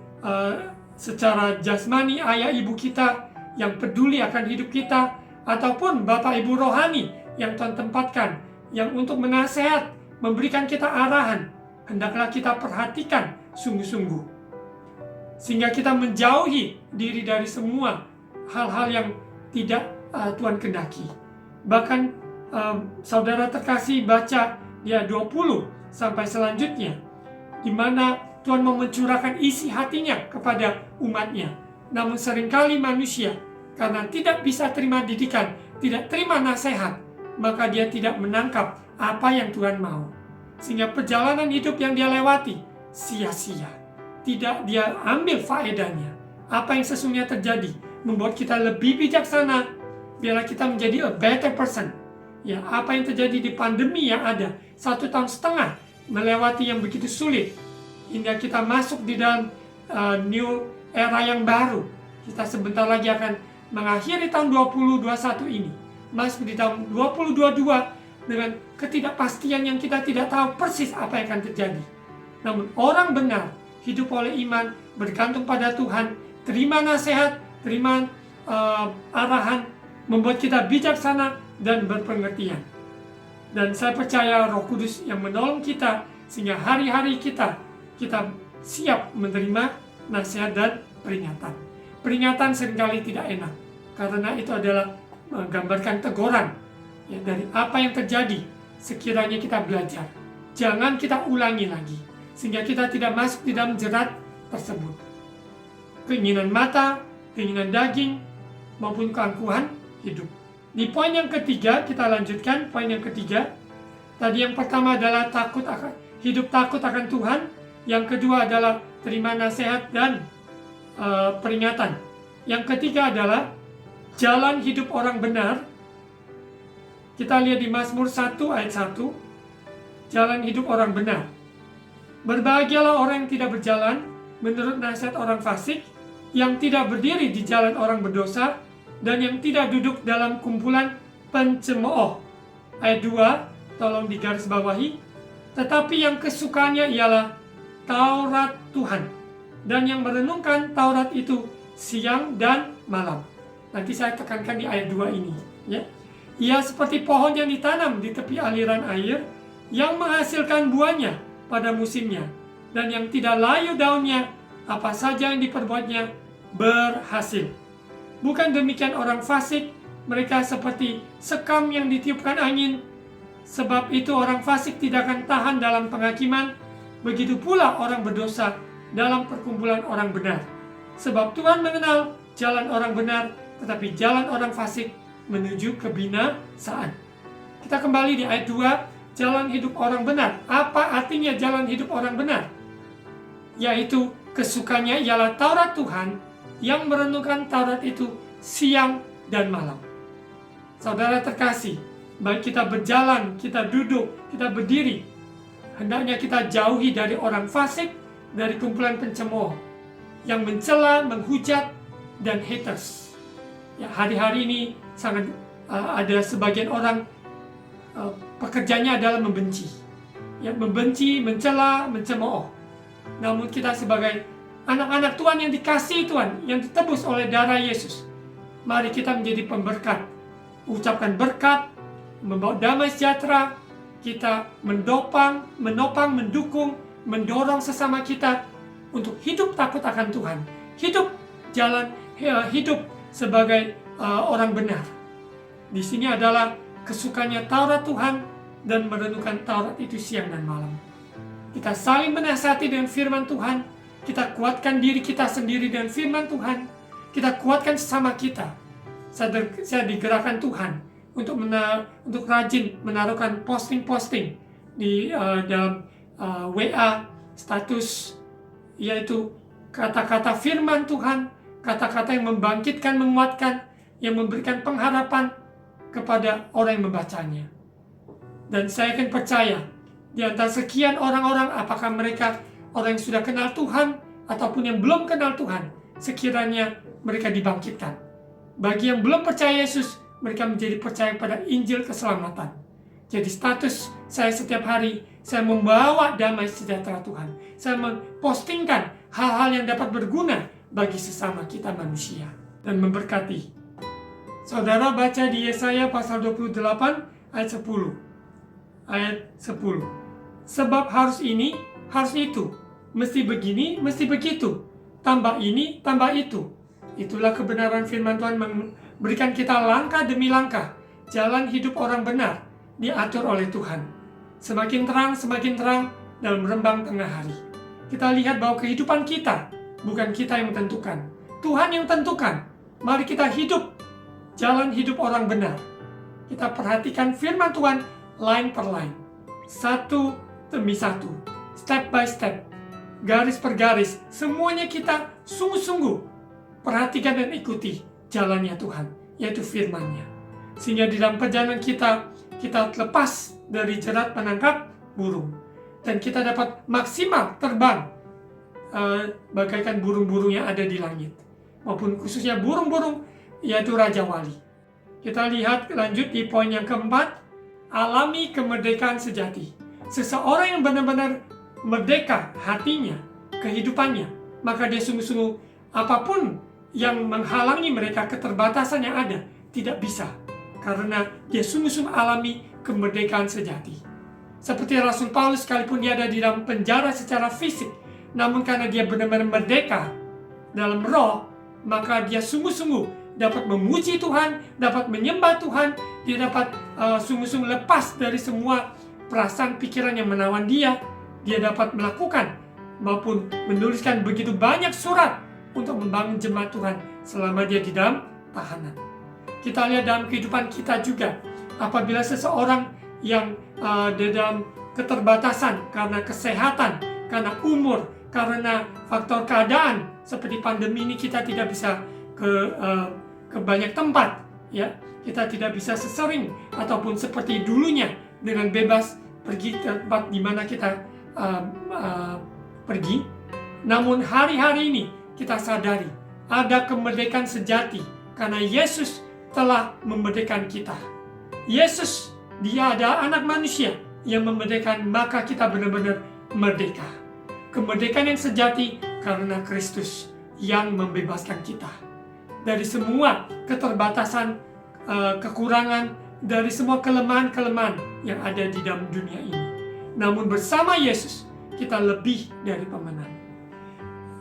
secara jasmani ayah ibu kita yang peduli akan hidup kita, ataupun bapak ibu rohani yang Tuhan tempatkan, yang untuk menasihat, memberikan kita arahan. Hendaklah kita perhatikan sungguh-sungguh. sehingga kita menjauhi diri dari semua hal-hal yang tidak Tuhan kehendaki. Bahkan saudara terkasih baca di ayat 20 sampai selanjutnya, di mana Tuhan mau mencurahkan isi hatinya kepada umatnya. Namun seringkali manusia karena tidak bisa terima didikan, tidak terima nasihat, maka dia tidak menangkap apa yang Tuhan mau. Sehingga perjalanan hidup yang dia lewati sia-sia. Tidak dia ambil faedahnya. Apa yang sesungguhnya terjadi membuat kita lebih bijaksana, biarlah kita menjadi a better person. Ya, apa yang terjadi di pandemi yang ada 1,5 tahun melewati yang begitu sulit, hingga kita masuk di dalam new era yang baru. Kita sebentar lagi akan mengakhiri tahun 2021 ini, masuk di tahun 2022 dengan ketidakpastian yang kita tidak tahu persis apa yang akan terjadi. Namun orang benar hidup oleh iman, bergantung pada Tuhan, terima nasihat, terima arahan, membuat kita bijaksana dan berpengertian. Dan saya percaya Roh Kudus yang menolong kita, sehingga hari-hari kita siap menerima nasihat dan peringatan. Peringatan seringkali tidak enak, karena itu adalah menggambarkan teguran ya, dari apa yang terjadi. Sekiranya kita belajar, jangan kita ulangi lagi, sehingga kita tidak masuk di dalam jerat tersebut. Keinginan mata, keinginan daging, maupun keangkuhan hidup. Di poin yang ketiga, kita lanjutkan poin yang ketiga. Tadi yang pertama adalah hidup takut akan Tuhan. Yang kedua adalah terima nasihat dan peringatan. Yang ketiga adalah jalan hidup orang benar. Kita lihat di Mazmur 1 ayat 1. Jalan hidup orang benar. Berbahagialah orang yang tidak berjalan menurut nasihat orang fasik, yang tidak berdiri di jalan orang berdosa, dan yang tidak duduk dalam kumpulan pencemooh. Ayat 2, tolong digarisbawahi. Tetapi yang kesukaannya ialah Taurat Tuhan, dan yang merenungkan Taurat itu siang dan malam. Nanti saya tekankan di ayat 2 ini ya. Ia seperti pohon yang ditanam di tepi aliran air, yang menghasilkan buahnya pada musimnya, dan yang tidak layu daunnya, apa saja yang diperbuatnya berhasil. Bukan demikian orang fasik, mereka seperti sekam yang ditiupkan angin. Sebab itu orang fasik tidak akan tahan dalam penghakiman, begitu pula orang berdosa dalam perkumpulan orang benar. Sebab Tuhan mengenal jalan orang benar, tetapi jalan orang fasik menuju kebinasaan. Kita kembali di ayat 2, jalan hidup orang benar. Apa artinya jalan hidup orang benar? Yaitu kesukanya ialah Taurat Tuhan, yang merenungkan Taurat itu siang dan malam. Saudara terkasih, baik kita berjalan, kita duduk, kita berdiri, hendaknya kita jauhi dari orang fasik, dari kumpulan pencemooh yang mencela, menghujat, dan haters. Ya, hari-hari ini sangat ada sebagian orang pekerjaannya adalah membenci, ya, membenci, mencela, mencemooh. Namun kita sebagai anak-anak Tuhan yang dikasihi Tuhan, yang ditebus oleh darah Yesus, mari kita menjadi pemberkat, ucapkan berkat, membawa damai sejahtera. Kita menopang, mendukung, mendorong sesama kita untuk hidup takut akan Tuhan, hidup sebagai orang benar. Di sini adalah kesukanya Taurat Tuhan dan merenungkan Taurat itu siang dan malam. Kita saling menasihati dengan firman Tuhan, kita kuatkan diri kita sendiri dengan firman Tuhan, kita kuatkan sesama kita. Saya digerakkan Tuhan untuk rajin menaruhkan posting-posting di dalam WA status, yaitu kata-kata firman Tuhan, kata-kata yang membangkitkan, menguatkan, yang memberikan pengharapan kepada orang yang membacanya. Dan saya akan percaya di antara sekian orang-orang, apakah mereka orang yang sudah kenal Tuhan ataupun yang belum kenal Tuhan, sekiranya mereka dibangkitkan. Bagi yang belum percaya Yesus, mereka menjadi percaya pada Injil keselamatan. Jadi status saya setiap hari, saya membawa damai sejahtera Tuhan. Saya mempostingkan hal-hal yang dapat berguna bagi sesama kita manusia dan memberkati. Saudara baca di Yesaya pasal 28 ayat 10. Ayat 10. Sebab harus ini, harus itu, mesti begini, mesti begitu. tambah ini, tambah itu. Itulah kebenaran firman Tuhan memberikan kita langkah demi langkah. Jalan hidup orang benar diatur oleh Tuhan. Semakin terang dalam rembang tengah hari. Kita lihat bahwa kehidupan kita bukan kita yang menentukan. Tuhan yang tentukan. Mari kita hidup jalan hidup orang benar. Kita perhatikan firman Tuhan line per line. Satu demi satu. Step by step. Garis per garis. Semuanya kita sungguh-sungguh perhatikan dan ikuti jalannya Tuhan. Yaitu firman-Nya. Sehingga di dalam perjalanan kita lepas dari jerat penangkap burung. Dan kita dapat maksimal terbang bagaikan burung-burung yang ada di langit. Maupun khususnya burung-burung, yaitu Raja Wali. Kita lihat lanjut di poin yang keempat, alami kemerdekaan sejati. Seseorang yang benar-benar merdeka hatinya, kehidupannya, maka dia sungguh-sungguh apapun yang menghalangi mereka, keterbatasan yang ada, tidak bisa. Karena dia sungguh-sungguh alami kemerdekaan sejati. Seperti Rasul Paulus, sekalipun dia ada di dalam penjara secara fisik, namun karena dia benar-benar merdeka dalam roh, maka dia sungguh-sungguh dapat memuji Tuhan, dapat menyembah Tuhan, dia dapat sungguh-sungguh lepas dari semua perasaan pikiran yang menawan dia. Dia dapat melakukan maupun menuliskan begitu banyak surat untuk membangun jemaat Tuhan selama dia di dalam tahanan. Kita lihat dalam kehidupan kita juga, apabila seseorang yang di dalam keterbatasan karena kesehatan, karena umur, karena faktor keadaan seperti pandemi ini, kita tidak bisa ke banyak tempat, ya, kita tidak bisa sesering ataupun seperti dulunya dengan bebas pergi ke tempat di mana kita pergi. Namun hari-hari ini kita sadari ada kemerdekaan sejati karena Yesus telah memerdekakan kita. Yesus, dia ada anak manusia yang memerdekakan, maka kita benar-benar merdeka. Kemerdekaan yang sejati karena Kristus yang membebaskan kita dari semua keterbatasan, kekurangan, dari semua kelemahan-kelemahan yang ada di dalam dunia ini. Namun bersama Yesus kita lebih dari pemenang.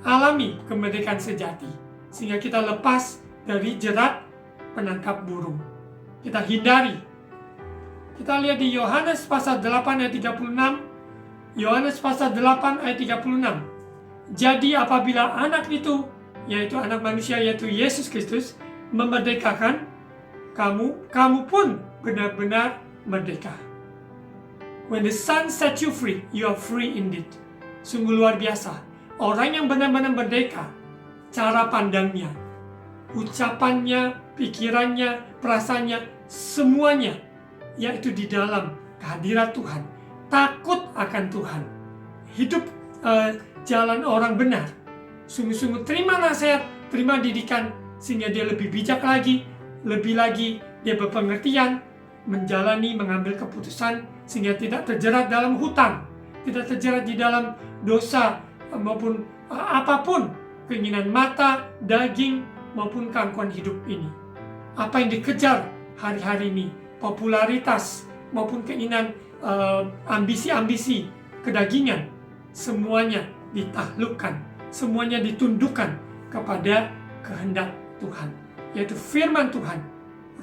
Alami kemerdekaan sejati sehingga kita lepas dari jerat penangkap burung. Kita hindari. Kita lihat di Yohanes pasal 8 ayat 36. Yohanes pasal 8 ayat 36. Jadi apabila anak itu, yaitu anak manusia, yaitu Yesus Kristus, memerdekakan kamu pun benar-benar merdeka. When the Son set you free, you are free indeed. Sungguh luar biasa. Orang yang benar-benar merdeka, cara pandangnya, ucapannya, pikirannya, perasaannya, semuanya, yaitu di dalam kehadirat Tuhan. Takut akan Tuhan. Hidup jalan orang benar. Sungguh-sungguh terima nasihat, terima didikan, sehingga dia lebih bijak lagi, lebih lagi dia berpengertian, menjalani, mengambil keputusan, sehingga tidak terjerat dalam hutang, tidak terjerat di dalam dosa, maupun apapun, keinginan mata, daging, maupun keangkuhan hidup ini. Apa yang dikejar hari-hari ini, popularitas, maupun keinginan ambisi-ambisi, kedagingan, semuanya ditaklukkan, semuanya ditundukkan kepada kehendak Tuhan, yaitu firman Tuhan.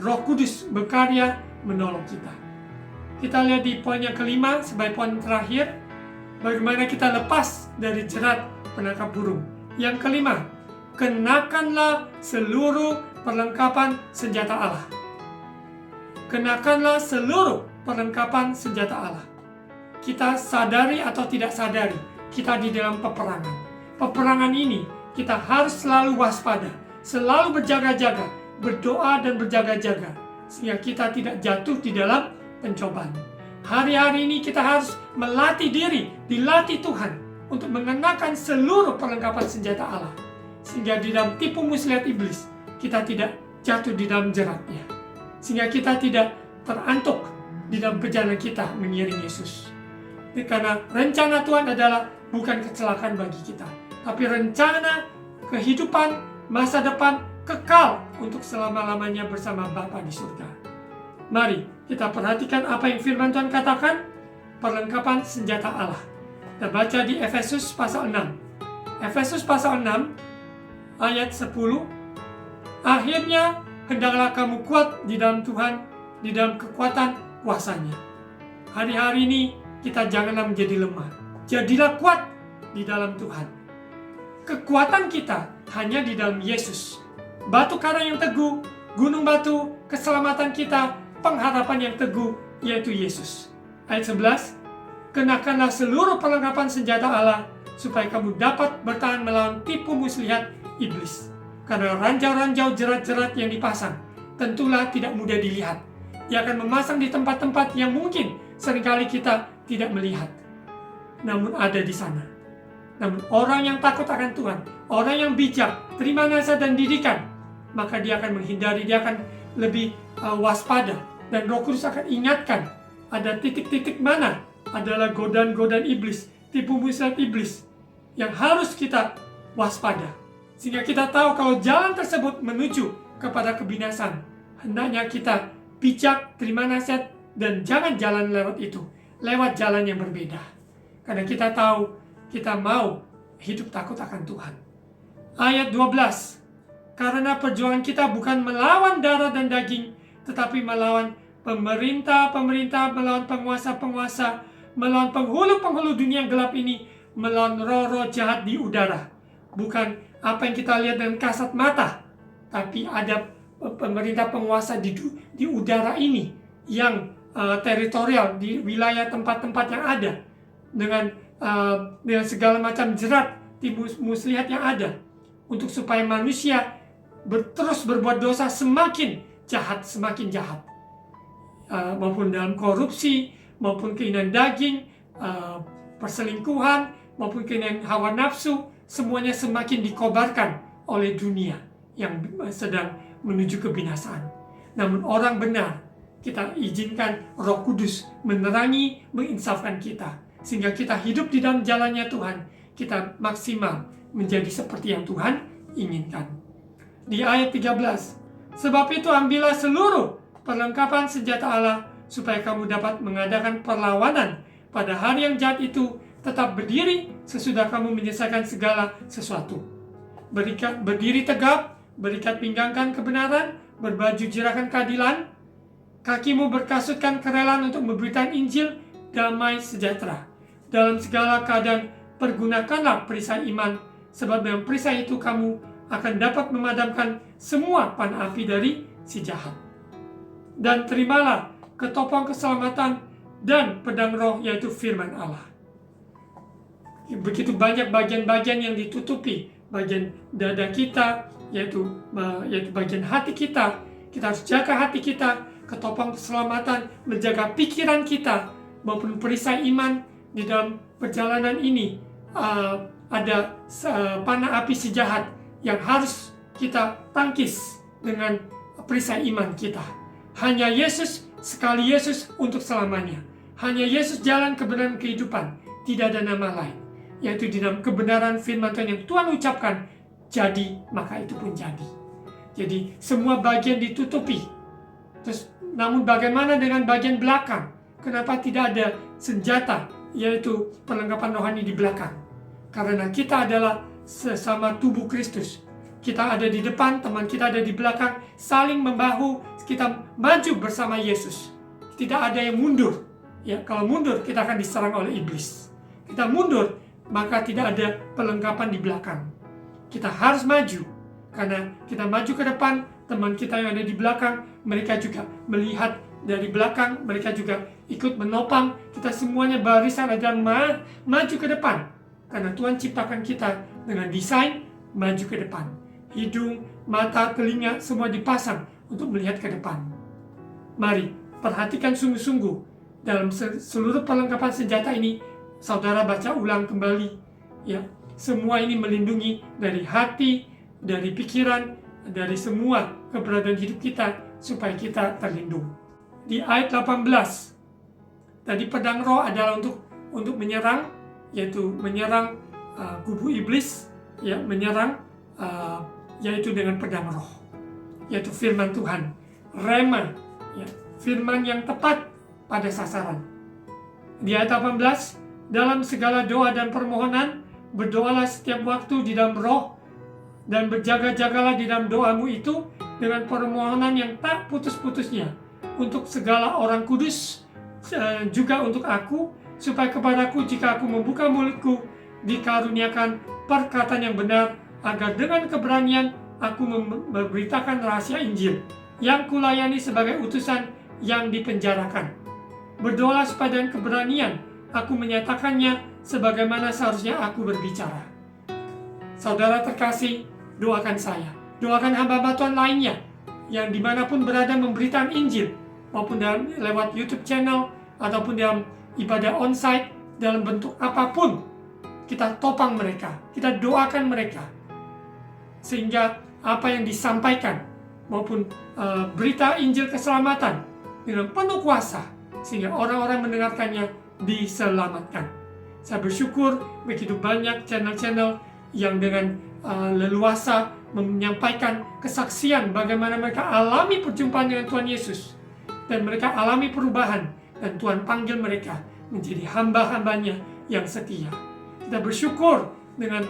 Roh Kudus berkarya menolong kita. Kita lihat di poin yang kelima sebagai poin terakhir, bagaimana kita lepas dari jerat penangkap burung. Yang kelima, kenakanlah seluruh perlengkapan senjata Allah. Kenakanlah seluruh perlengkapan senjata Allah. Kita sadari atau tidak sadari, kita di dalam peperangan. Peperangan ini kita harus selalu waspada, selalu berjaga-jaga, berdoa dan berjaga-jaga, sehingga kita tidak jatuh di dalam pencobaan. Hari-hari ini kita harus melatih diri, dilatih Tuhan untuk mengenakan seluruh perlengkapan senjata Allah, sehingga di dalam tipu muslihat iblis kita tidak jatuh di dalam jeratnya, sehingga kita tidak terantuk di dalam perjalanan kita mengiring Yesus. Karena rencana Tuhan adalah bukan kecelakaan bagi kita, tapi rencana kehidupan masa depan kekal untuk selama-lamanya bersama Bapa di surga. Mari kita perhatikan apa yang firman Tuhan katakan, perlengkapan senjata Allah. Kita baca di Efesus pasal 6. Efesus pasal 6 ayat 10. Akhirnya hendaklah kamu kuat di dalam Tuhan, di dalam kekuatan kuasa-Nya. Hari-hari ini kita janganlah menjadi lemah. Jadilah kuat di dalam Tuhan. Kekuatan kita hanya di dalam Yesus. Batu karang yang teguh, gunung batu, keselamatan kita, pengharapan yang teguh, yaitu Yesus. Ayat 11. Kenakanlah seluruh perlengkapan senjata Allah, supaya kamu dapat bertahan melawan tipu muslihat iblis. Karena ranjau-ranjau jerat-jerat yang dipasang tentulah tidak mudah dilihat. Dia akan memasang di tempat-tempat yang mungkin seringkali kita tidak melihat, namun ada di sana. Namun orang yang takut akan Tuhan, orang yang bijak, terima nasihat dan didikan, maka dia akan menghindari, dia akan lebih waspada. Dan Roh Kudus akan ingatkan ada titik-titik mana adalah godaan-godaan iblis, tipu muslihat iblis yang harus kita waspada. Sehingga kita tahu kalau jalan tersebut menuju kepada kebinasan. Hendaknya kita bijak, terima nasihat, dan jangan jalan lewat itu. Lewat jalan yang berbeda. Karena kita tahu, kita mau hidup takut akan Tuhan. Ayat 12. Karena perjuangan kita bukan melawan darah dan daging, tetapi melawan pemerintah-pemerintah, melawan penguasa-penguasa, melawan penghulu-penghulu dunia gelap ini, melawan roh-roh jahat di udara. Bukan apa yang kita lihat dengan kasat mata, tapi ada pemerintah penguasa di udara ini yang teritorial di wilayah tempat-tempat yang ada dengan segala macam jerat tipu muslihat yang ada untuk supaya manusia terus berbuat dosa semakin jahat, maupun dalam korupsi, maupun keinginan daging, perselingkuhan, maupun keinginan hawa nafsu, semuanya semakin dikobarkan oleh dunia yang sedang menuju kebinasaan. Namun orang benar, kita izinkan Roh Kudus menerangi, menginsafkan kita, sehingga kita hidup di dalam jalannya Tuhan, kita maksimal menjadi seperti yang Tuhan inginkan. Di ayat 13, sebab itu ambillah seluruh perlengkapan senjata Allah, supaya kamu dapat mengadakan perlawanan pada hari yang jahat itu, tetap berdiri sesudah kamu menyelesaikan segala sesuatu. Berdiri tegap, berikat pinggangkan kebenaran, berbaju jirakan keadilan, kakimu berkasutkan kerelaan untuk memberitakan Injil damai sejahtera. Dalam segala keadaan pergunakanlah perisai iman, sebab dengan perisai itu kamu akan dapat memadamkan semua panah api dari si jahat. Dan terimalah ketopong keselamatan dan pedang roh, yaitu firman Allah. Begitu banyak bagian-bagian yang ditutupi, bagian dada kita, yaitu bagian hati kita. Kita harus jaga hati kita, ketopong keselamatan, menjaga pikiran kita, maupun perisai iman. Di dalam perjalanan ini ada panah api si jahat yang harus kita tangkis dengan perisai iman kita. Hanya Yesus, sekali Yesus untuk selamanya. Hanya Yesus jalan kebenaran kehidupan, tidak ada nama lain. Yaitu di dalam kebenaran firman Tuhan yang Tuhan ucapkan, jadi maka itu pun jadi. Jadi semua bagian ditutupi. Terus, namun bagaimana dengan bagian belakang? Kenapa tidak ada senjata, yaitu perlengkapan rohani di belakang? Karena kita adalah sesama tubuh Kristus. Kita ada di depan, teman kita ada di belakang, saling membahu, kita maju bersama Yesus. Tidak ada yang mundur. Ya, kalau mundur kita akan diserang oleh iblis. Kita mundur, maka tidak ada perlengkapan di belakang. Kita harus maju, karena kita maju ke depan, teman kita yang ada di belakang, mereka juga melihat dari belakang, mereka juga ikut menopang. Kita semuanya barisan ada maju ke depan, karena Tuhan ciptakan kita dengan desain maju ke depan. Hidung, mata, telinga, semua dipasang untuk melihat ke depan. Mari, perhatikan sungguh-sungguh dalam seluruh perlengkapan senjata ini. Saudara baca ulang kembali, ya. Semua ini melindungi dari hati, dari pikiran, dari semua keberadaan hidup kita, supaya kita terlindung. Di ayat 18, tadi pedang roh adalah untuk menyerang, yaitu menyerang kubu iblis, ya, menyerang yaitu dengan pedang roh, yaitu firman Tuhan, rema, ya, firman yang tepat pada sasaran. Di ayat 18, dalam segala doa dan permohonan, berdoalah setiap waktu di dalam roh, Dan berjaga-jagalah di dalam doamu itu dengan permohonan yang tak putus-putusnya untuk segala orang kudus, juga untuk aku, supaya kepadaku jika aku membuka mulutku dikaruniakan perkataan yang benar, agar dengan keberanian aku memberitakan rahasia Injil yang kulayani sebagai utusan yang dipenjarakan. Berdoalah supaya dengan keberanian aku menyatakannya sebagaimana seharusnya aku berbicara. Saudara terkasih, doakan saya, doakan hamba-hamba Tuhan lainnya yang dimanapun berada memberitakan Injil, maupun lewat YouTube channel ataupun dalam ibadah onsite, dalam bentuk apapun. Kita topang mereka, kita doakan mereka, sehingga apa yang disampaikan maupun berita Injil keselamatan dengan penuh kuasa, sehingga orang-orang mendengarkannya diselamatkan. Saya bersyukur begitu banyak channel-channel yang dengan leluasa menyampaikan kesaksian bagaimana mereka alami perjumpaan dengan Tuhan Yesus, dan mereka alami perubahan, dan Tuhan panggil mereka menjadi hamba-hambanya yang setia. Kita bersyukur dengan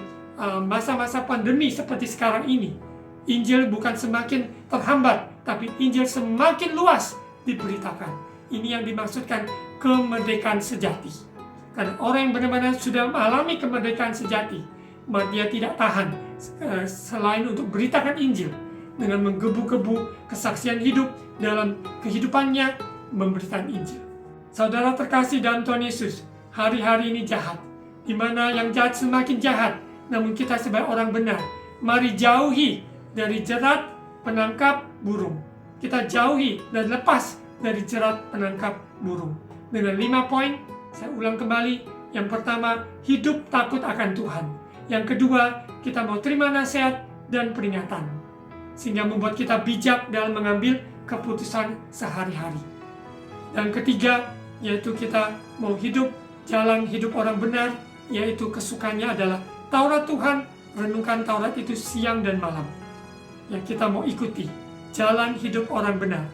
masa-masa pandemi seperti sekarang ini, Injil bukan semakin terhambat, tapi Injil semakin luas diberitakan. Ini yang dimaksudkan kemerdekaan sejati. Karena orang yang benar-benar sudah mengalami kemerdekaan sejati, maka dia tidak tahan selain untuk beritakan Injil dengan menggebu-gebu kesaksian hidup dalam kehidupannya memberitakan Injil. Saudara terkasih dalam Tuhan Yesus, hari-hari ini jahat, di mana yang jahat semakin jahat, namun kita sebagai orang benar, mari jauhi dari jerat penangkap burung. Kita jauhi dan lepas dari jerat penangkap burung. Dengan 5 poin, saya ulang kembali. Yang pertama, hidup takut akan Tuhan. Yang kedua, kita mau terima nasihat dan peringatan, sehingga membuat kita bijak dalam mengambil keputusan sehari-hari. Dan ketiga, yaitu kita mau hidup jalan hidup orang benar, yaitu kesukaannya adalah Taurat Tuhan, renungkan Taurat itu siang dan malam. Yang kita mau ikuti jalan hidup orang benar.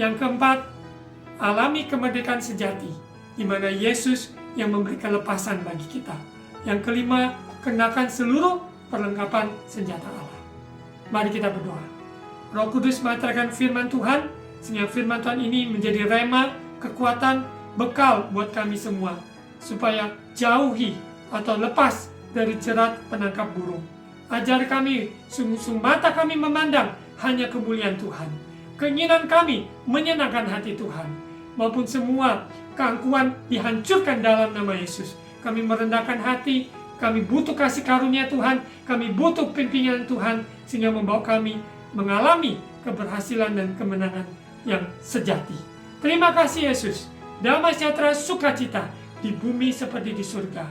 Yang keempat, alami kemerdekaan sejati, di mana Yesus yang memberikan lepasan bagi kita. Yang kelima, kenakan seluruh perlengkapan senjata Allah. Mari kita berdoa. Roh Kudus menyatakan firman Tuhan, sehingga firman Tuhan ini menjadi rema, kekuatan, bekal buat kami semua, supaya jauhi atau lepas dari jerat penangkap burung. Ajar kami, sungguh-sungguh mata kami memandang hanya kemuliaan Tuhan. Keinginan kami menyenangkan hati Tuhan, maupun semua keangkuhan dihancurkan dalam nama Yesus. Kami merendahkan hati, kami butuh kasih karunia Tuhan, kami butuh pimpinan Tuhan, sehingga membawa kami mengalami keberhasilan dan kemenangan yang sejati. Terima kasih Yesus. Damai sejahtera sukacita di bumi seperti di surga.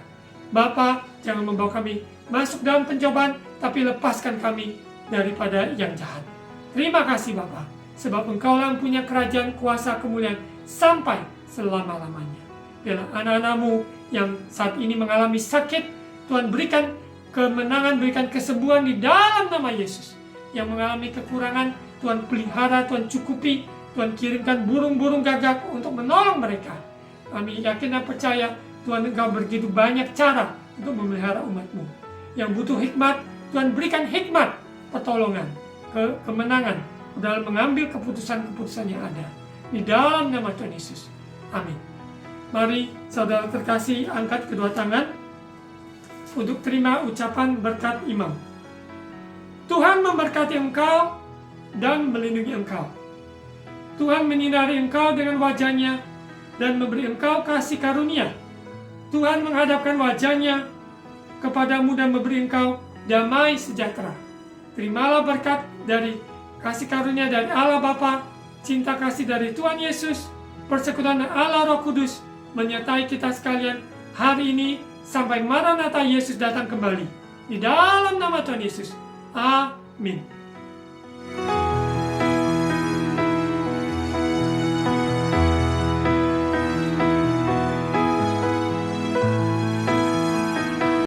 Bapa, jangan membawa kami masuk dalam pencobaan, tapi lepaskan kami daripada yang jahat. Terima kasih Bapa, sebab Engkau yang punya kerajaan, kuasa, kemuliaan sampai selama-lamanya. Biarlah anak-anak-Mu yang saat ini mengalami sakit, Tuhan berikan kemenangan, berikan kesembuhan di dalam nama Yesus. Yang mengalami kekurangan, Tuhan pelihara, Tuhan cukupi, Tuhan kirimkan burung-burung gagak untuk menolong mereka. Kami yakin dan percaya Tuhan, Engkau begitu banyak cara untuk memelihara umat-Mu. Yang butuh hikmat, Tuhan berikan hikmat, pertolongan, kemenangan dalam mengambil keputusan-keputusan yang ada. Di dalam nama Tuhan Yesus. Amin. Mari saudara terkasih, angkat kedua tangan untuk terima ucapan berkat imam. Tuhan memberkati engkau dan melindungi engkau. Tuhan menyinari engkau dengan wajah-Nya dan memberi engkau kasih karunia. Tuhan menghadapkan wajah-Nya kepadamu dan memberi engkau damai sejahtera. Terimalah berkat dari kasih karunia dari Allah Bapa, cinta kasih dari Tuhan Yesus, persekutuan Allah Roh Kudus menyertai kita sekalian hari ini sampai Maranatha Yesus datang kembali. Di dalam nama Tuhan Yesus. Amin.